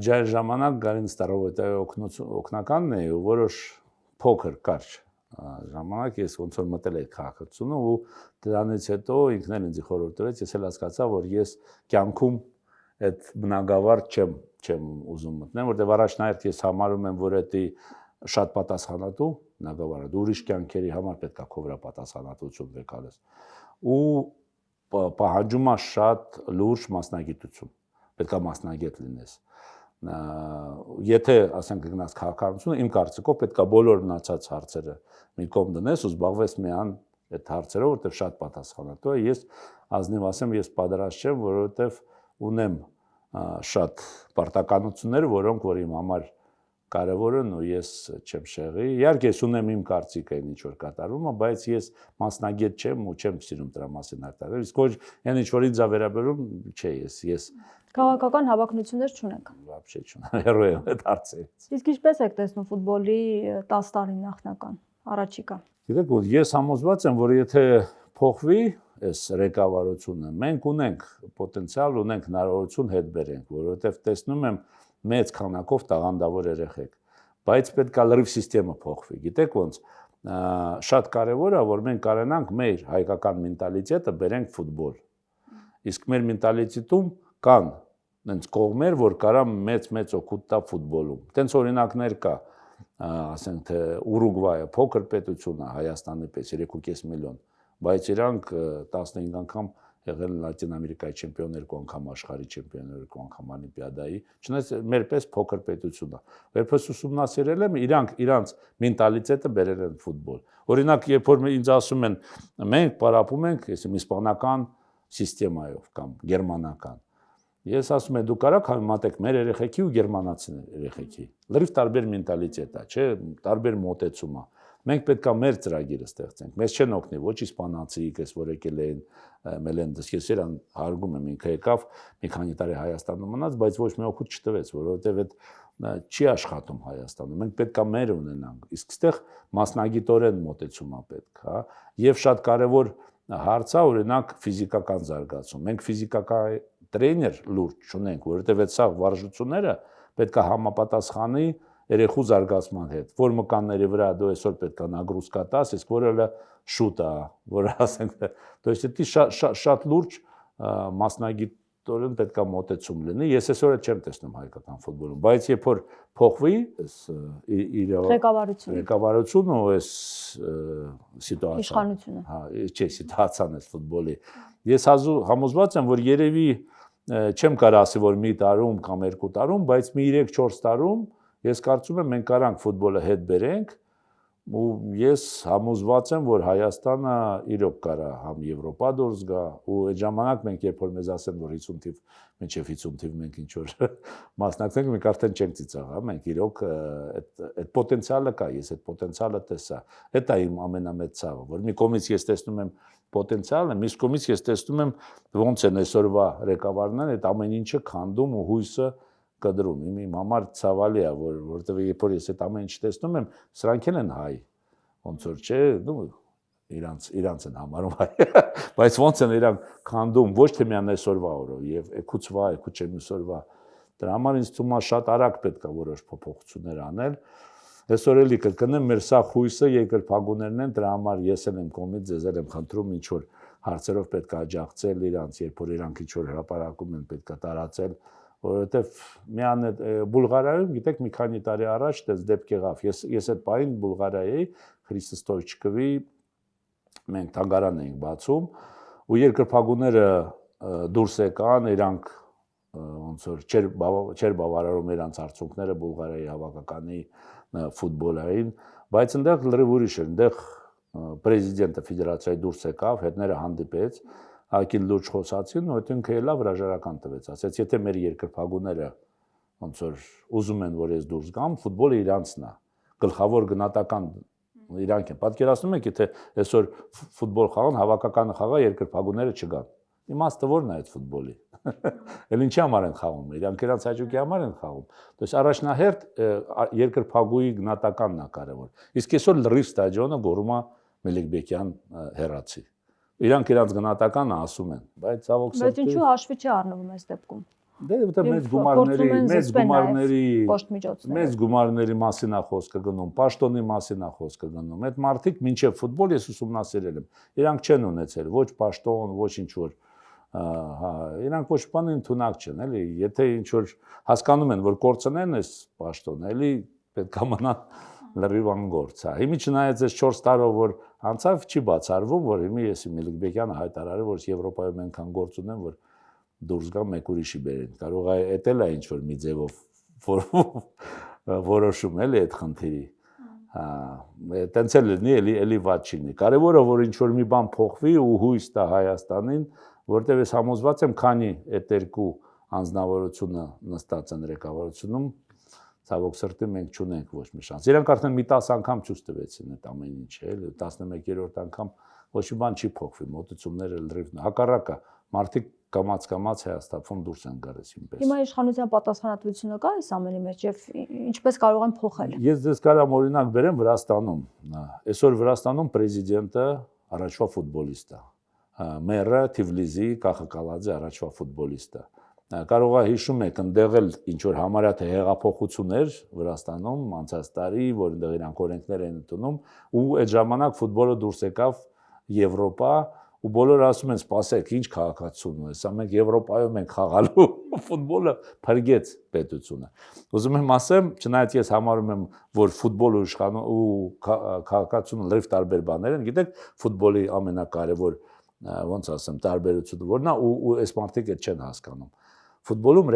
ջայր ժամանակ Գարին Ստարովետայի օգնականն էի ու որոշ փոքր կարճ ժամանակ ես ոնց որ մտել էի քաղաքացիությունը ու դրանից հետո ինքն էլ ինձ խորհուրդ տվեց, ես էլ հասկացա, որ ես կյանքում այդ բնագավառ չեմ ուզում մտնեմ, որտեղ առաջնահերթ ես համարում եմ, որ դա շատ պատասխանատու բնագավառ է, դու ուրիշ կյանքերի համար պետք է քո վրա պատասխանատվություն վեկալես ու պահանջում է շատ լուրջ մասնագիտություն, պետք է մասնագետ լինես։ Եթե ասենք գնաս քաղաքականությունը, իմ կարծիքով պետք է բոլոր մնացած հարցերը մի կողմ դնես ու զբաղվես միայն այդ հարցերով, որտեղ շատ պատասխանատու է։ Ես ազնիվ ասեմ, ես պատրաստ չեմ, որովհետև ունեմ շատ պարտականություններ, որոնք որ իմ համար կարևոր են ու ես չեմ շեղի։ Իհարկե ես ունեմ իմ կարծիքը այն ինչ որ կատարում է, բայց ես մասնագետ չեմ ու չեմ սիրում դրա մասին արտահայտել։ Իսկ ոչ այն ինչ որ ինձ է վերաբերում, չէ, ես քաղաքական հավակնություններ չունենք։ Вообще չունեմ, հեռու եմ այդ հարցերից։ Իսկ ինչպես եք տեսնում ֆուտբոլի 10 տարի նախնական առաջիկա։ Գիտեք, ես համոզված եմ, որ եթե փոխվի այս ռեկավարությունը, մենք ունենք պոտենցիալ, ունենք հնարավորություն հետ բերենք, որովհետև տեսնում եմ մեծ քանակով տաղանդավոր երեխեք, բայց պետք է լրիվ համակարգը փոխվի։ Գիտեք ոնց, շատ կարևոր է, որ մենք կարողանանք մեր հայկական մենտալիտետը բերենք ֆուտբոլ։ Իսկ մեր մենտալիտետում կան այնց կողմեր, որ կարա մեծ օգուտ տա ֆուտբոլում։ Տենց օրինակներ կա, ասենք թե Ուրուգվայը փոքր պետություն է Հայաստանի պես 3.5 միլիոն, բայց իրանք 15 անգամ եղել Լատին Ամերիկայի չեմպիոն, 2 անգամ աշխարհի չեմպիոն, 2 անգամ օլիմպիադայի, չնայած մեր պես փոքր պետություն է։ Երբ ուսումնասիրել եմ, իրանց մենտալիտետը բերել են ֆուտբոլ։ Օրինակ, երբ որ ինձ ասում են, մենք պարապում ենք, այսինքն իսպանական համակարգով կամ գերմանական։ Ես ասում եմ, դու կարաք համեմատեք մեր երեխեքի ու գերմանացի երեխեքի։ Լրիվ տարբեր մենտալիտետ է, չէ, տարբեր մոտեցում է։ Մենք պետք է մեր ծրագիրը ստեղծենք։ Մեզ չեն օգնի ոչ իսպանացի, ես որ եկել էին Մելենդես, ես իրան հարգում եմ, ինքը եկավ մի քանի տարի Հայաստանում մնաց, բայց ոչ մի օգուտ չտվեց, որովհետև այդ չի աշխատում Հայաստանում։ Մենք պետք է մեր ունենանք։ Իսկ այստեղ մասնագիտորեն մոտեցում է պետք, հա։ Եվ շատ կարևոր հարց է, օրինակ ֆիզիկական զարգացում։ Մենք ֆիզիկական տրեյներ լուրջ չունենք, որովհետև այդ սաղ վարժությունները պետք է համապատասխանի երեխու զարգացման հետ, որ մկանների վրա դու այսօր պետք է նագրուսկա տաս, իսկ որը շուտ է, որը ասենք, то есть դա շատ լուրջ մասնագիտորեն պետք է մոտեցում լինի։ Ես այսօր չեմ տեսնում հայկական ֆուտբոլում, բայց երբ որ փոխվի իր ղեկավարությունը ու այս սիտուացիան, իշխանությունը, հա, չէ, սիտուացիան է ֆուտբոլի։ Ես համոզված եմ, որ երևի չեմ կարող ասի, որ մի տարում կամ 2 տարում, բայց մի 3-4 տարում ես կարծում եմ մենք կարանք ֆուտբոլը հետ բերենք ու ես համոզված եմ, որ Հայաստանը իրոք կարա համ Եվրոպա դուրս գա ու այդ ժամանակ մենք երբ որ մեզ ասեն, որ 50 թիվ, մինչև 50 թիվ մենք ինչ որ մասնակցենք, մենք արդեն չենք ծիծաղա, մենք իրոք այդ պոտենցիալը կա, ես այդ պոտենցիալը տեսա։ Դա իմ ամենամեծ ցավը, որ մի կողմից ես տեսնում եմ պոտենցիալը, մյուս կողմից ես տեսնում եմ ոնց են այսօրվա ղեկավարներն այդ ամեն ինչը քանդում ու հույսը կդրում։ Իմ համար ցավալի է, որովհետև երբ որ ես այդ ամեն ինչ տեսնում եմ, սրանք են հայ։ Ոնց որ չէ, իրանց են համարում հայ։ Բայց ոնց են իրանք քանդում ոչ թե միայն այսօրվա օրով, եւ էկուցվա, էկուչեմիսորվա։ Դրա համար ինձ թվում է շատ արագ պետք է որոշ փոփոխություններ անել։ Այսօր էլի կրկնեմ, մեր սա խույսը երկրպագուներն են, դրա համար ես եմ կողմից ձեզ եմ խնդրում ինչ որ հարցերով պետք է աջակցել իրանց, երբ որ իրանք ինչ որ հրապարակում են, պետք է տարածել, որովհետև միան Բուլղարիայում, գիտեք, մի քանի տարի առաջ դες դեպք եղավ։ Ես այդ պահին Բուլղարիայի Խրիստո Ստոյչկովի մենք թանգարան էինք բացում ու երկրպագուները դուրս եկան, իրանք ոնց որ չէր բավարարում իրանց արդյունքները Բուլղարիայի հավաքականի ֆուտբոլային, բայց այնտեղ լրիվ ուրիշ էր, այնտեղ պրեզիդենտը ֆեդերացիայի դուրս եկավ, հետները հանդիպեց, ակիլ լուրջ խոսացին, ու այդ ինքը ելավ հրաժարական տվեց, ասաց, եթե մեր երկրպագուները ոնց որ ուզում են, որ ես դուրս գամ, ֆուտբոլը իրանցն է, գլխավոր գնահատական իրանք են։ Պատկերացնում եք, եթե այսօր ֆուտբոլ խաղան, հավաքականը խաղա, երկրպագուները չգան։ Իմաստը ո՞րն է այդ ֆուտբոլի։ Էլ ինչի համար են խաղում, իրանք իրանց հաճույքի համար են խաղում։ Դες առաջնահերթ երկրպագուի գնահատականն է կարևոր։ Իսկ այսօր լրիվ ստադիոնը գոռում է Մելիքբեկյան հեռացի։ Իրանք իրանց գնահատականը ասում են, բայց ցավոք սրտի։ Բայց ինչու հաշվի չի առնվում այս դեպքում։ Դե դա մեծ գումարների մասին է խոսքը գնում, պաշտոնի մասին է խոսքը գնում։ Այդ մարդիկ մինչև ֆուտբոլ ես ուսումնասիրել եմ։ Իրանք չեն ունեցել ոչ պաշտոն, ոչ ինչ որ իրանք ոչ բան ընդունակ չեն, էլի, եթե ինչ որ հասկանում են, որ կորցնեն այս պաշտոնը, էլի պետք է մնա լրիվ անգործ։ Հիմի չնայած այս 4 տարով որ անցավ չի բացառվում, որ հիմի ես Մելիքբեկյանը հայտարարել որ Եվրոպայում այնքան գործ ունեն, որ դուրս գամ մեկ ուրիշի բերեն։ Կարող է էտել է ինչ որ մի ձևով որոշում էլի այդ խնդիրի։ Տենց էլ լինի, էլի վատ չի լինի։ Կարևորը որ ինչ որ մի բան փոխվի ու հույս տա Հայաստանին, որտեղ ես համոզված եմ, քանի այդ երկու անձնավորությունը նստած են ղեկավարությունում, ցավոք սրտի մենք չունենք ոչ մի շանս։ Իրանք արդեն մի 10 անգամ ցույց տվեցին այդ ամեն ինչը, էլի 11-րդ անգամ ոչ մի բան չի փոխվի, մոտեցումները լրիվ հակառակը, մարդիկ կամաց Հայաստանից դուրս են գալիս ինպես։ Հիմա իշխանության պատասխանատվությունը կա այս ամենի մեջ եւ ինչպես կարող են փոխել։ Ես դες կարամ օրինակ բերեմ Վրաստանում։ Այսօր Վրաստանում պրեզիդենտը առաջվա ֆուտբոլիստ է։ Մերը Թիվլիզի Կախակալաձե առաջվա ֆուտբոլիստ է։ Կարող է հիշում եք, ընդեղ էլ ինչ որ համարյա թե հեղափոխություններ Վրաստանում անցած տարի, որ ընդեղ իրանք օրենքներ են ընդունում, ու այդ ժամանակ ֆուտբոլը դուրս եկավ Եվրոպա, ու բոլորը ասում են, սպասեք, ինչ քաղաքացիություն է, սա մենք Եվրոպայում ենք խաղալու, ֆուտբոլը փրկեց պետությունը։ Ուզում եմ ասեմ, չնայած ես համարում եմ, որ ֆուտբոլը ու քաղաքացիությունը լրիվ տարբեր բաներ են, գիտեք, ֆուտբոլի ամենակարևոր ոնց ասեմ, տարբերությունը որն է ու այս մարդիկ այդ չեն հասկանում։ Ֆուտբոլում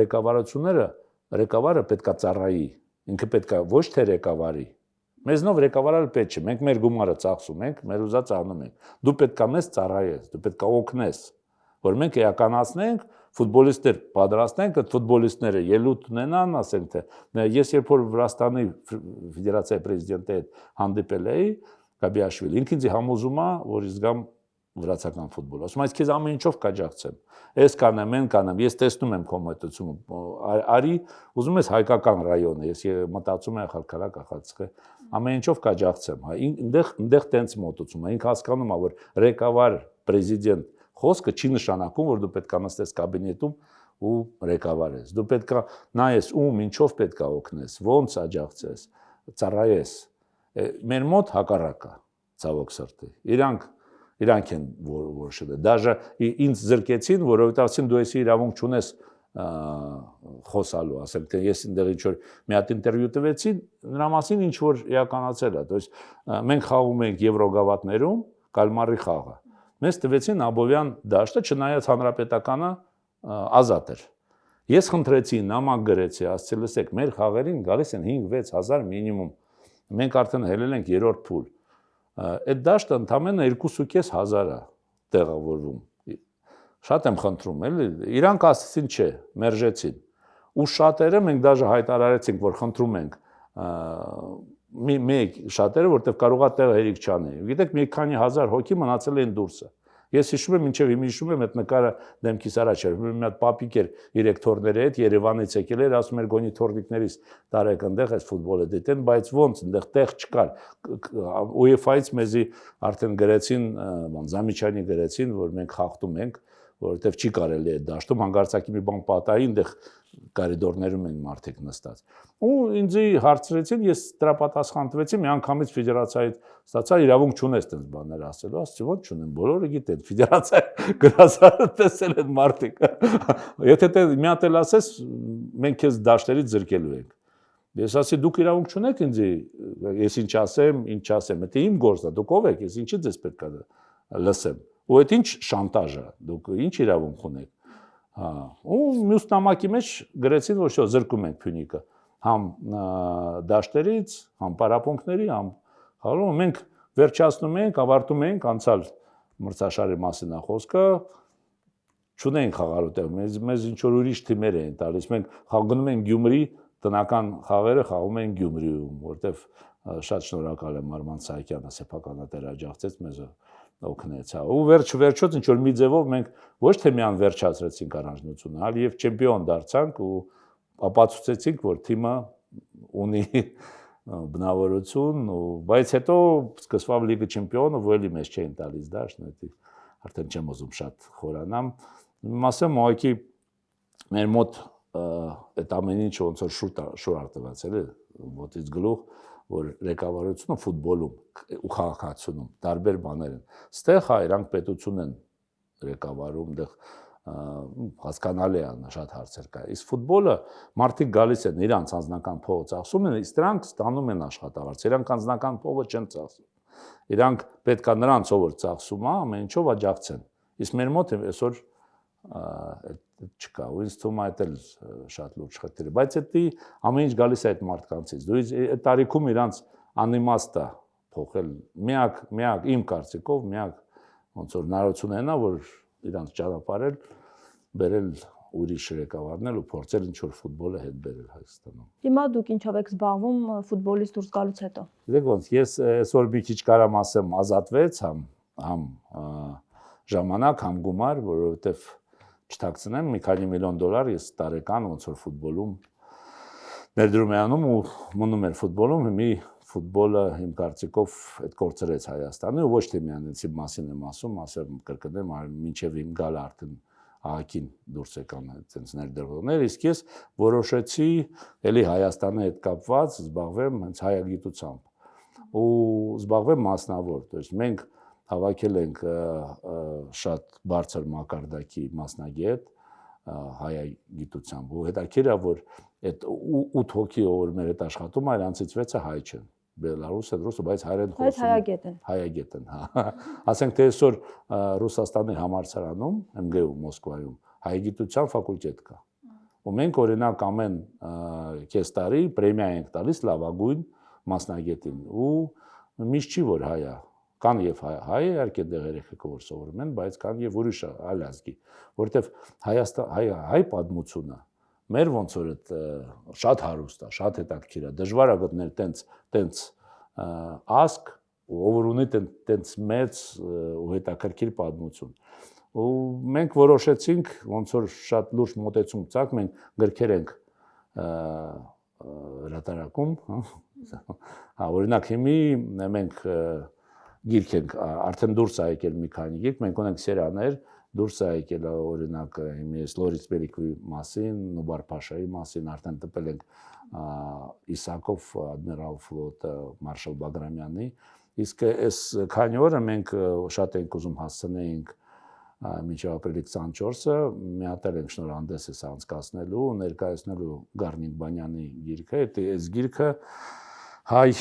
ղեկավարը պետքա ծառայի, ինքը պետքա ոչ թե ղեկավարի։ Մեզնով ղեկավարել պետք չէ, մենք մեր գումարը ծախսում ենք, մեր ուզած անում ենք։ Դու պետքա մեզ ծառայես, դու պետքա օգնես, որ մենք էականացնենք, ֆուտբոլիստներ պատրաստենք, այդ ֆուտբոլիստները ելույթ ունենան, ասենք թե ես երբ որ Վրաստանի ֆեդերացիայի պրեզիդենտի հետ հանդիպել էի, Գաբիաշվիլի, ինքն ինձ համոզում է, որ ես գամ վրացական ֆուտբոլ։ Ասում եմ, քեզ ամեն ինչով կաջակցեմ։ Ես կանեմ, են կանեմ, ես տեսնում եմ քո մոտեցումը։ Արի, ուզում ես հայկական ռայոնը, ես մտածում եմ Խալքարակ, Ախալցիխ, ամեն ինչով կաջակցեմ։ Այնտեղ տենց մոտեցում է։ Ինքը հասկանում է, որ ղեկավար, պրեզիդենտ խոսքը չի նշանակում, որ դու պետք է նստես կաբինետում ու ղեկավարես։ Դու պետք է նայես ում, ինչով պետք է օգնես, ոնց աջակցես, ծառայես։ Մեր մոտ հակառակը, ցավոք սրտի։ Իրանք են որոշել։ Դաժե ինձ զրկեցին, որովհետև ասին դու էսի իրավունք չունես խոսալու, ասենք թե ես այնտեղ ինչ որ մի հատ ինտերվյու տվեցի, նրա մասին ինչ որ իրականացել է, то есть մենք խաղում ենք Եվրոգավաթներում, կալմարի խաղը։ Մեզ տվեցին Աբովյան դաշտը, չնայած հանրապետականը ազատ էր։ Ես խնդրեցի, նամակ գրեցի, ասացի, լսեք, մեր խաղերին գալիս են 5-6 հազար մինիմում։ Մենք արդեն հելել ենք 3-րդ փուլ։ Այդ դաշտը ընդամենը 2.5 հազար է տեղավորվում։ Շատ եմ խնդրում, էլի, իրանք ասեցին չէ, մերժեցին։ Ու շատերը մենք դաժե հայտարարեցինք, որ խնդրում ենք մեկ շատերը, որտեղ կարող է տեղը հերիք չանի։ Գիտեք, մի քանի հազար հոգի մնացել են դուրսը։ Ես հիշում եմ, մինչև հիմա հիշում եմ այդ նկարը դեմքիս առաջ էր։ Մի հատ պապիկ էր դիրեկտորների հետ Երևանից եկել էր, ասում էր գոնի թորնիկներից տարեք այնտեղ այս ֆուտբոլը դիտեն, բայց ոնց այնտեղ տեղ չկար։ UEFA-ից մեզի արդեն գրեցին, Զամիչյանի գրեցին, որ մենք խախտում ենք, որովհետև չի կարելի այդ դաշտում հանգարցակի մի բան պատահի, այնտեղ կորիդորներում են մարդիկ նստած։ Ու ինձ հարցրեցին, ես դրա պատասխան տվեցի, մի անգամից ֆեդերացիայից ստացա իրավունք չունես այդպես բաներ ասելու, ասեցի ո՞նց չունեմ, բոլորը գիտեն, ֆեդերացիա գրասարը տեսել են մարդիկ։ Եթե դե մի հատ էլ ասես, մենք քեզ դաշտերից զրկելու ենք։ Ես ասի դուք իրավունք չունեք ինձ, ես ինչ ասեմ, դա իմ գործն է, դուք ով եք, ես ինչի ձեզ պետք է լսեմ։ Ու այդ ինչ շանտաժ է, դուք ինչ իրավունք ունեք։ Հա, ու մյուս նամակի մեջ գրեցին, որ շո զրկում ենք Փյունիկը, համ դաշտերից, համ պարապմունքների, համ խաղում, մենք վերջացնում ենք, ավարտում ենք, անցալ մրցաշարի մասին է խոսքը, չունենք խաղալու տեղ, մեզ ինչ որ ուրիշ թիմեր են տալիս, մենք գնում ենք Գյումրի, տնական խաղերը խաղում են Գյումրիում, որտեվ շատ շնորհակալ եմ Արման Սահակյանը սեփականատեր աջակցեց մեզ օգնեց, հա, ու վերջոց ինչ որ մի ձևով մենք ոչ թե միան վերջացրեցինք առանձնությունը, այլ եւ չեմպիոն դարձանք ու ապացուցեցինք, որ թիմը ունի բնավորություն, բայց հետո սկսվավ լիգա չեմպիոնը, ու էլի մեզ չէին տալիս դաշտ, արդեն չեմ ուզում շատ խորանամ, ասեմ, ուղղակի մեր մոտ այդ ամեն ինչը ոնց որ շուր արտվացել է, ոտից գլուխ, որ ղեկավարությունը ֆուտբոլում ու քաղաքացիությունում տարբեր բաներ են։ Ստեղ հա իրանք պետություն են ղեկավարում, դեղ հասկանալի է, շատ հարցեր կա։ Իսկ ֆուտբոլը մարդիկ գալիս են իրանց անձնական փողը ծախսում են, իսկ դրանք ստանում են աշխատավարձ։ Իրանք անձնական փողը չեն ծախսում։ Իրանք պետքա նրանց ով որ ծախսում է, ամեն ինչով աջակցեն։ Իսկ մեր մոտ այսօր չկա, ու ինձ թվում է դա էլ շատ լուրջ խնդիր է, բայց դա ամեն ինչ գալիս է այդ մարդկանցից։ Դու այդ տարիքում իրանց անիմաստ է փոխել, միակ իմ կարծիքով, միակ ոնց որ հնարավորություն ունենա, որ իրանց ճանապարհել, բերել ուրիշ ղեկավարներ ու փորձել ինչ որ ֆուտբոլը հետ բերել Հայաստանում։ Հիմա դուք ինչով եք զբաղվում ֆուտբոլից դուրս գալուց հետո։ Գիտեք ոնց, ես այսօր մի քիչ կարամ ասեմ ազատվեց, համ ժամանակ, համ գումար, որովհետև չթաքցնեմ, մի քանի միլիոն դոլար ես տարեկան ոնց որ ֆուտբոլում ներդրում եմ անում ու մնում էր ֆուտբոլում, հիմի ֆուտբոլը իմ կարծիքով այդ կորցրեց Հայաստանը, ոչ թե միանեցի մասին եմ ասեմ կրկնեմ, մինչև իմ գալը արդեն ահագին դուրս եկան այդպես ներդրողներ, իսկ ես որոշեցի էլի Հայաստանի հետ կապված զբաղվեմ հենց հայագիտությամբ ու զբաղվեմ մասնավոր, то есть մենք հավաքել ենք շատ բարձր մակարդակի մասնագետ հայագիտությամբ ու հետաքրքիր է որ այդ 8 հոգի ով մեր հետ աշխատում է իրանցից 6-ը հայ չեն Բելարուս են ռուսը բայց հայերեն խոսում հայագետ են հա ասենք թե այսօր Ռուսաստանի համալսարանում ՄԳՈ Մոսկվայում հայագիտության ֆակուլտետ կա ու մենք օրինակ ամեն կես տարի պրեմիա ենք տալիս լավագույն մասնագետին ու միշտ չի որ հայ է կան եւ հայ իհարկե դեղ երեխեք որ սովորում են, բայց կան եւ ուրիշ այլ ազգի, որտեվ հայ պատմությունը մեր ոնց որ այդ շատ հարուստ է, շատ հետաքրքիր է, դժվար է գտնել տենց ազգ, ով ունի տենց մեծ ու հետաքրքիր պատմություն։ Ու մենք որոշեցինք ոնց որ շատ լուրջ մոտեցում ցակ, մենք գրքեր ենք հրատարակում, հա, օրինակ հիմի մենք գիրք ենք արդեն դուրս է եկել մի քանի գիրք, մենք ունենք սերաներ, դուրս է եկել օրինակ հիմի Լորից Բերիկուի մասին, Նուբար Փաշայի մասին, արդեն տպել ենք Իսակով Ադմիրալ ֆլոտը Մարշալ Բագրամյանի, իսկ այս քանի օրը մենք շատ ենք ուզում հասցնեինք մինչև ապրիլի 24-ը միատել ենք շնորհանդես էս անցկացնելու, ներկայացնելու Գառնիկ Բանյանի գիրքը, այս գիրքը հայ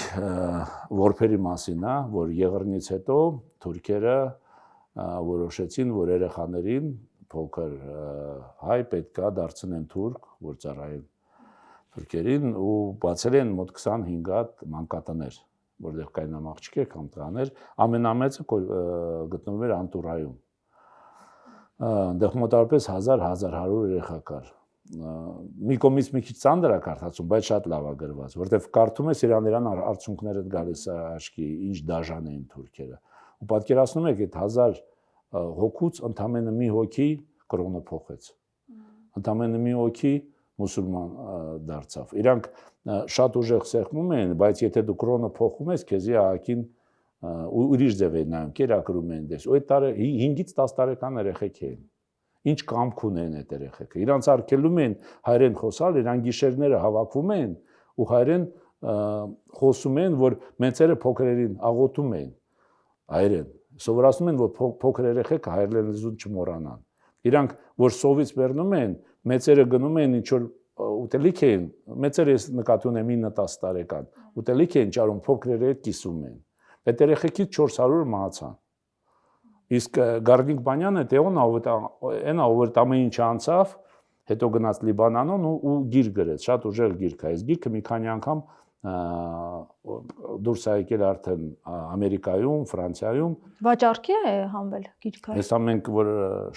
որբերի մասին է, որ Եղեռնից հետո թուրքերը որոշեցին, որ երեխաներին փոքր հայ պետք է դարձնեն թուրք, որ ծառայեն թուրքերին ու բացել են մոտ 25 հատ մանկատներ, որտեղ կային աղջիկներ կամ տղաներ, ամենամեծը գտնվում էր Անտուրայում։ Այնտեղ մոտավորապես 1000-1100 երեխա կար։ Մի կողմից մի քիչ ծանր է կարդացում, բայց շատ լավ է գրված, որտեղ կարդում ես իրան արդյունքները գալիս է աչքի, ինչ դաժան էին թուրքերը։ Ու պատկերացնում եք այդ 1000 հոգուց ընդամենը մի հոգի կրոնը փոխեց։ Ընդամենը մի հոգի մուսուլման դարձավ։ Իրանք շատ ուժեղ սեղմում են, բայց եթե դու կրոնը փոխում ես, քեզի ահագին ուրիշ ձև են նայում, կերակրում են դες։ Ու այդ 5-ից 10 տարեկան երեխեք են։ Ինչ կամք ունեն այդ երեխեքը։ Իրանց արգելում են հայերեն խոսալ, իրան գիշերները հավաքվում են ու հայերեն խոսում են, որ մեծերը փոքրերին աղոթում են հայերեն։ Սովորացնում են, որ փոքր երեխեքը հայերեն լեզուն չմոռանան։ Իրանք որ սովից բեռնում են, մեծերը գնում են ինչ որ ուտելիք են, մեծերը ես նկատի ունեմ 9-10 տարեկան, ուտելիք են ճարում, փոքրերը հետ կիսում են։ Այդ երեխեքից 400 մահացան։ Իսկ Գարնիկ Բանյանը այնա ով ամեն ինչ անցավ, հետո գնաց Լիբանանոն ու գիր գրեց, շատ ուժեղ գիրք է։ Այս գիրքը մի քանի անգամ դուրս է եկել արդեն Ամերիկայում, Ֆրանսիայում։ Վաճառքի է հանվել գիրքը։ Հեսա մենք որ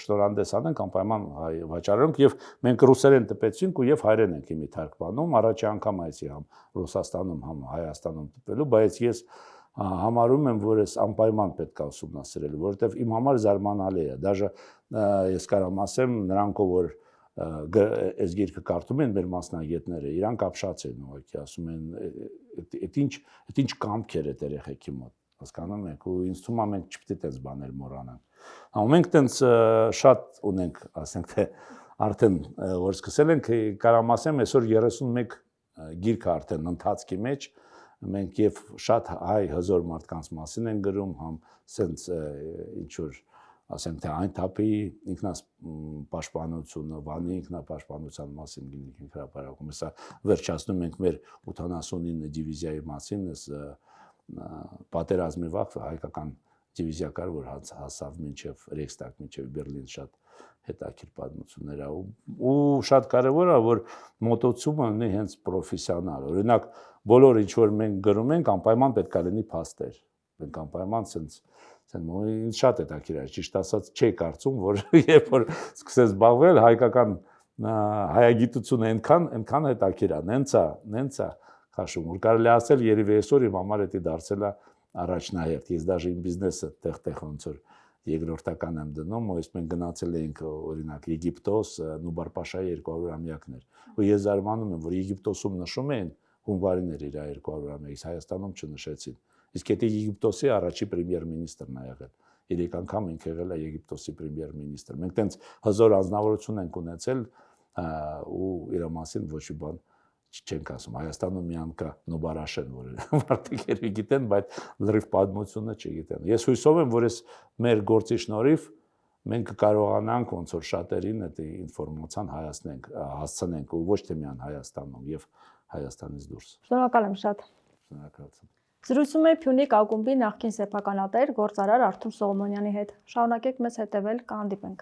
շնորհանդես անենք, անպայման վաճառենք եւ մենք ռուսերեն տպեցինք ու եւ հայերեն ենք իմի թարգմանում, առաջի անգամ այսի համ Ռուսաստանում, համ Հայաստանում տպելու, բայց ես համարում եմ, որ ես անպայման պետք է ուսումնասիրել, որովհետեւ իմ համար զարմանալի է, դաժե ես կարամ ասեմ նրանք որ այս գիրքը կարդում են մեր մասնագետները, իրանք ապշած են ուղղակի, ասում են, այդ ինչ կամք էր այդ երեխեքի մոտ, հասկանում եք, ու ինձ թվում է մենք չպետք է այս բաներ մոռանանք։ Մենք տենց շատ ունենք, ասենք թե արդեն որ սկսել ենք, կարամ ասեմ, այսօր 31 գիրք արդեն ընթացքի մեջ, մենք եւ շատ հայ հզոր մարդկանց մասին են գրում, համ սենց ինչ որ ասենք թե այն թափի ինքնապաշտպանությունը, Վանի ինքնապաշտպանության մասին գինք հրապարակում, հեսա վերջացնում ենք մեր 79 դիվիզիայի մասին, պատերազմի վաղ հայկական դիվիզիա կար, որ հասավ մինչև Ռեյքստագ, մինչև Բերլին, շատ հետաքրքիր պատմություններ է ու շատ կարևոր է, որ մոտոցումը լինի հենց պրոֆեսիոնալ։ Օրինակ, բոլոր ինչ որ մենք գրում ենք, անպայման պետք է լինի փաստեր։ Մենք անպայման սենց ինձ շատ հետաքրքիր է, ճիշտ ասած, չի կարծում, որ երբ որ սկսես զբաղվել հայկական հայագիտությունը այնքան հետաքրքիր է, նենց է քաշում, որ կարելի ասել երևի այսօր իմ համար դա դարձել է առաջնահերթ։ Ես դաժե իմ բիզնեսը տեղ ոնց որ երկրորդական եմ դնում, այս մենք գնացել էինք օրինակ Եգիպտոս, Նուբար Պաշայի 200-ամյակներ։ Ու ես զարմանում եմ, որ Եգիպտոսում նշում են հունվարիներ իր 200-ամյակից, Հայաստանում չնշեցին։ Իսկ եթե Եգիպտոսի առաջի պրեմիեր-մինիստրն է եղել, 3 անգամ ինքը եղել է Եգիպտոսի պրեմիեր-մինիստր։ Մենք տենց հզոր անձնավորություն ենք ունեցել ու իր մասին ոչ մի բան չենք ասում։ Հայաստանում մի անգամ Նոբարաշեն, որ մարդիկ երևի գիտեն, բայց լրիվ պատմությունը չգիտեն։ Ես հույսով եմ, որ այս մեր գործի շնորհիվ մենք կարողանանք ոնց որ շատերին այդ ինֆորմացիան հասցնենք ու ոչ թե միայն Հայաստանում եւ Հայաստանից դուրս։ Շնորհակալ եմ շատ։ Շնորհակալություն։ Զրուցում է Փյունիկ ակումբի նախկին սեփականատեր գործարար Արթուր Սողոմոնյանի հետ։ Շարունակեք մեզ հետևել, կհանդիպենք։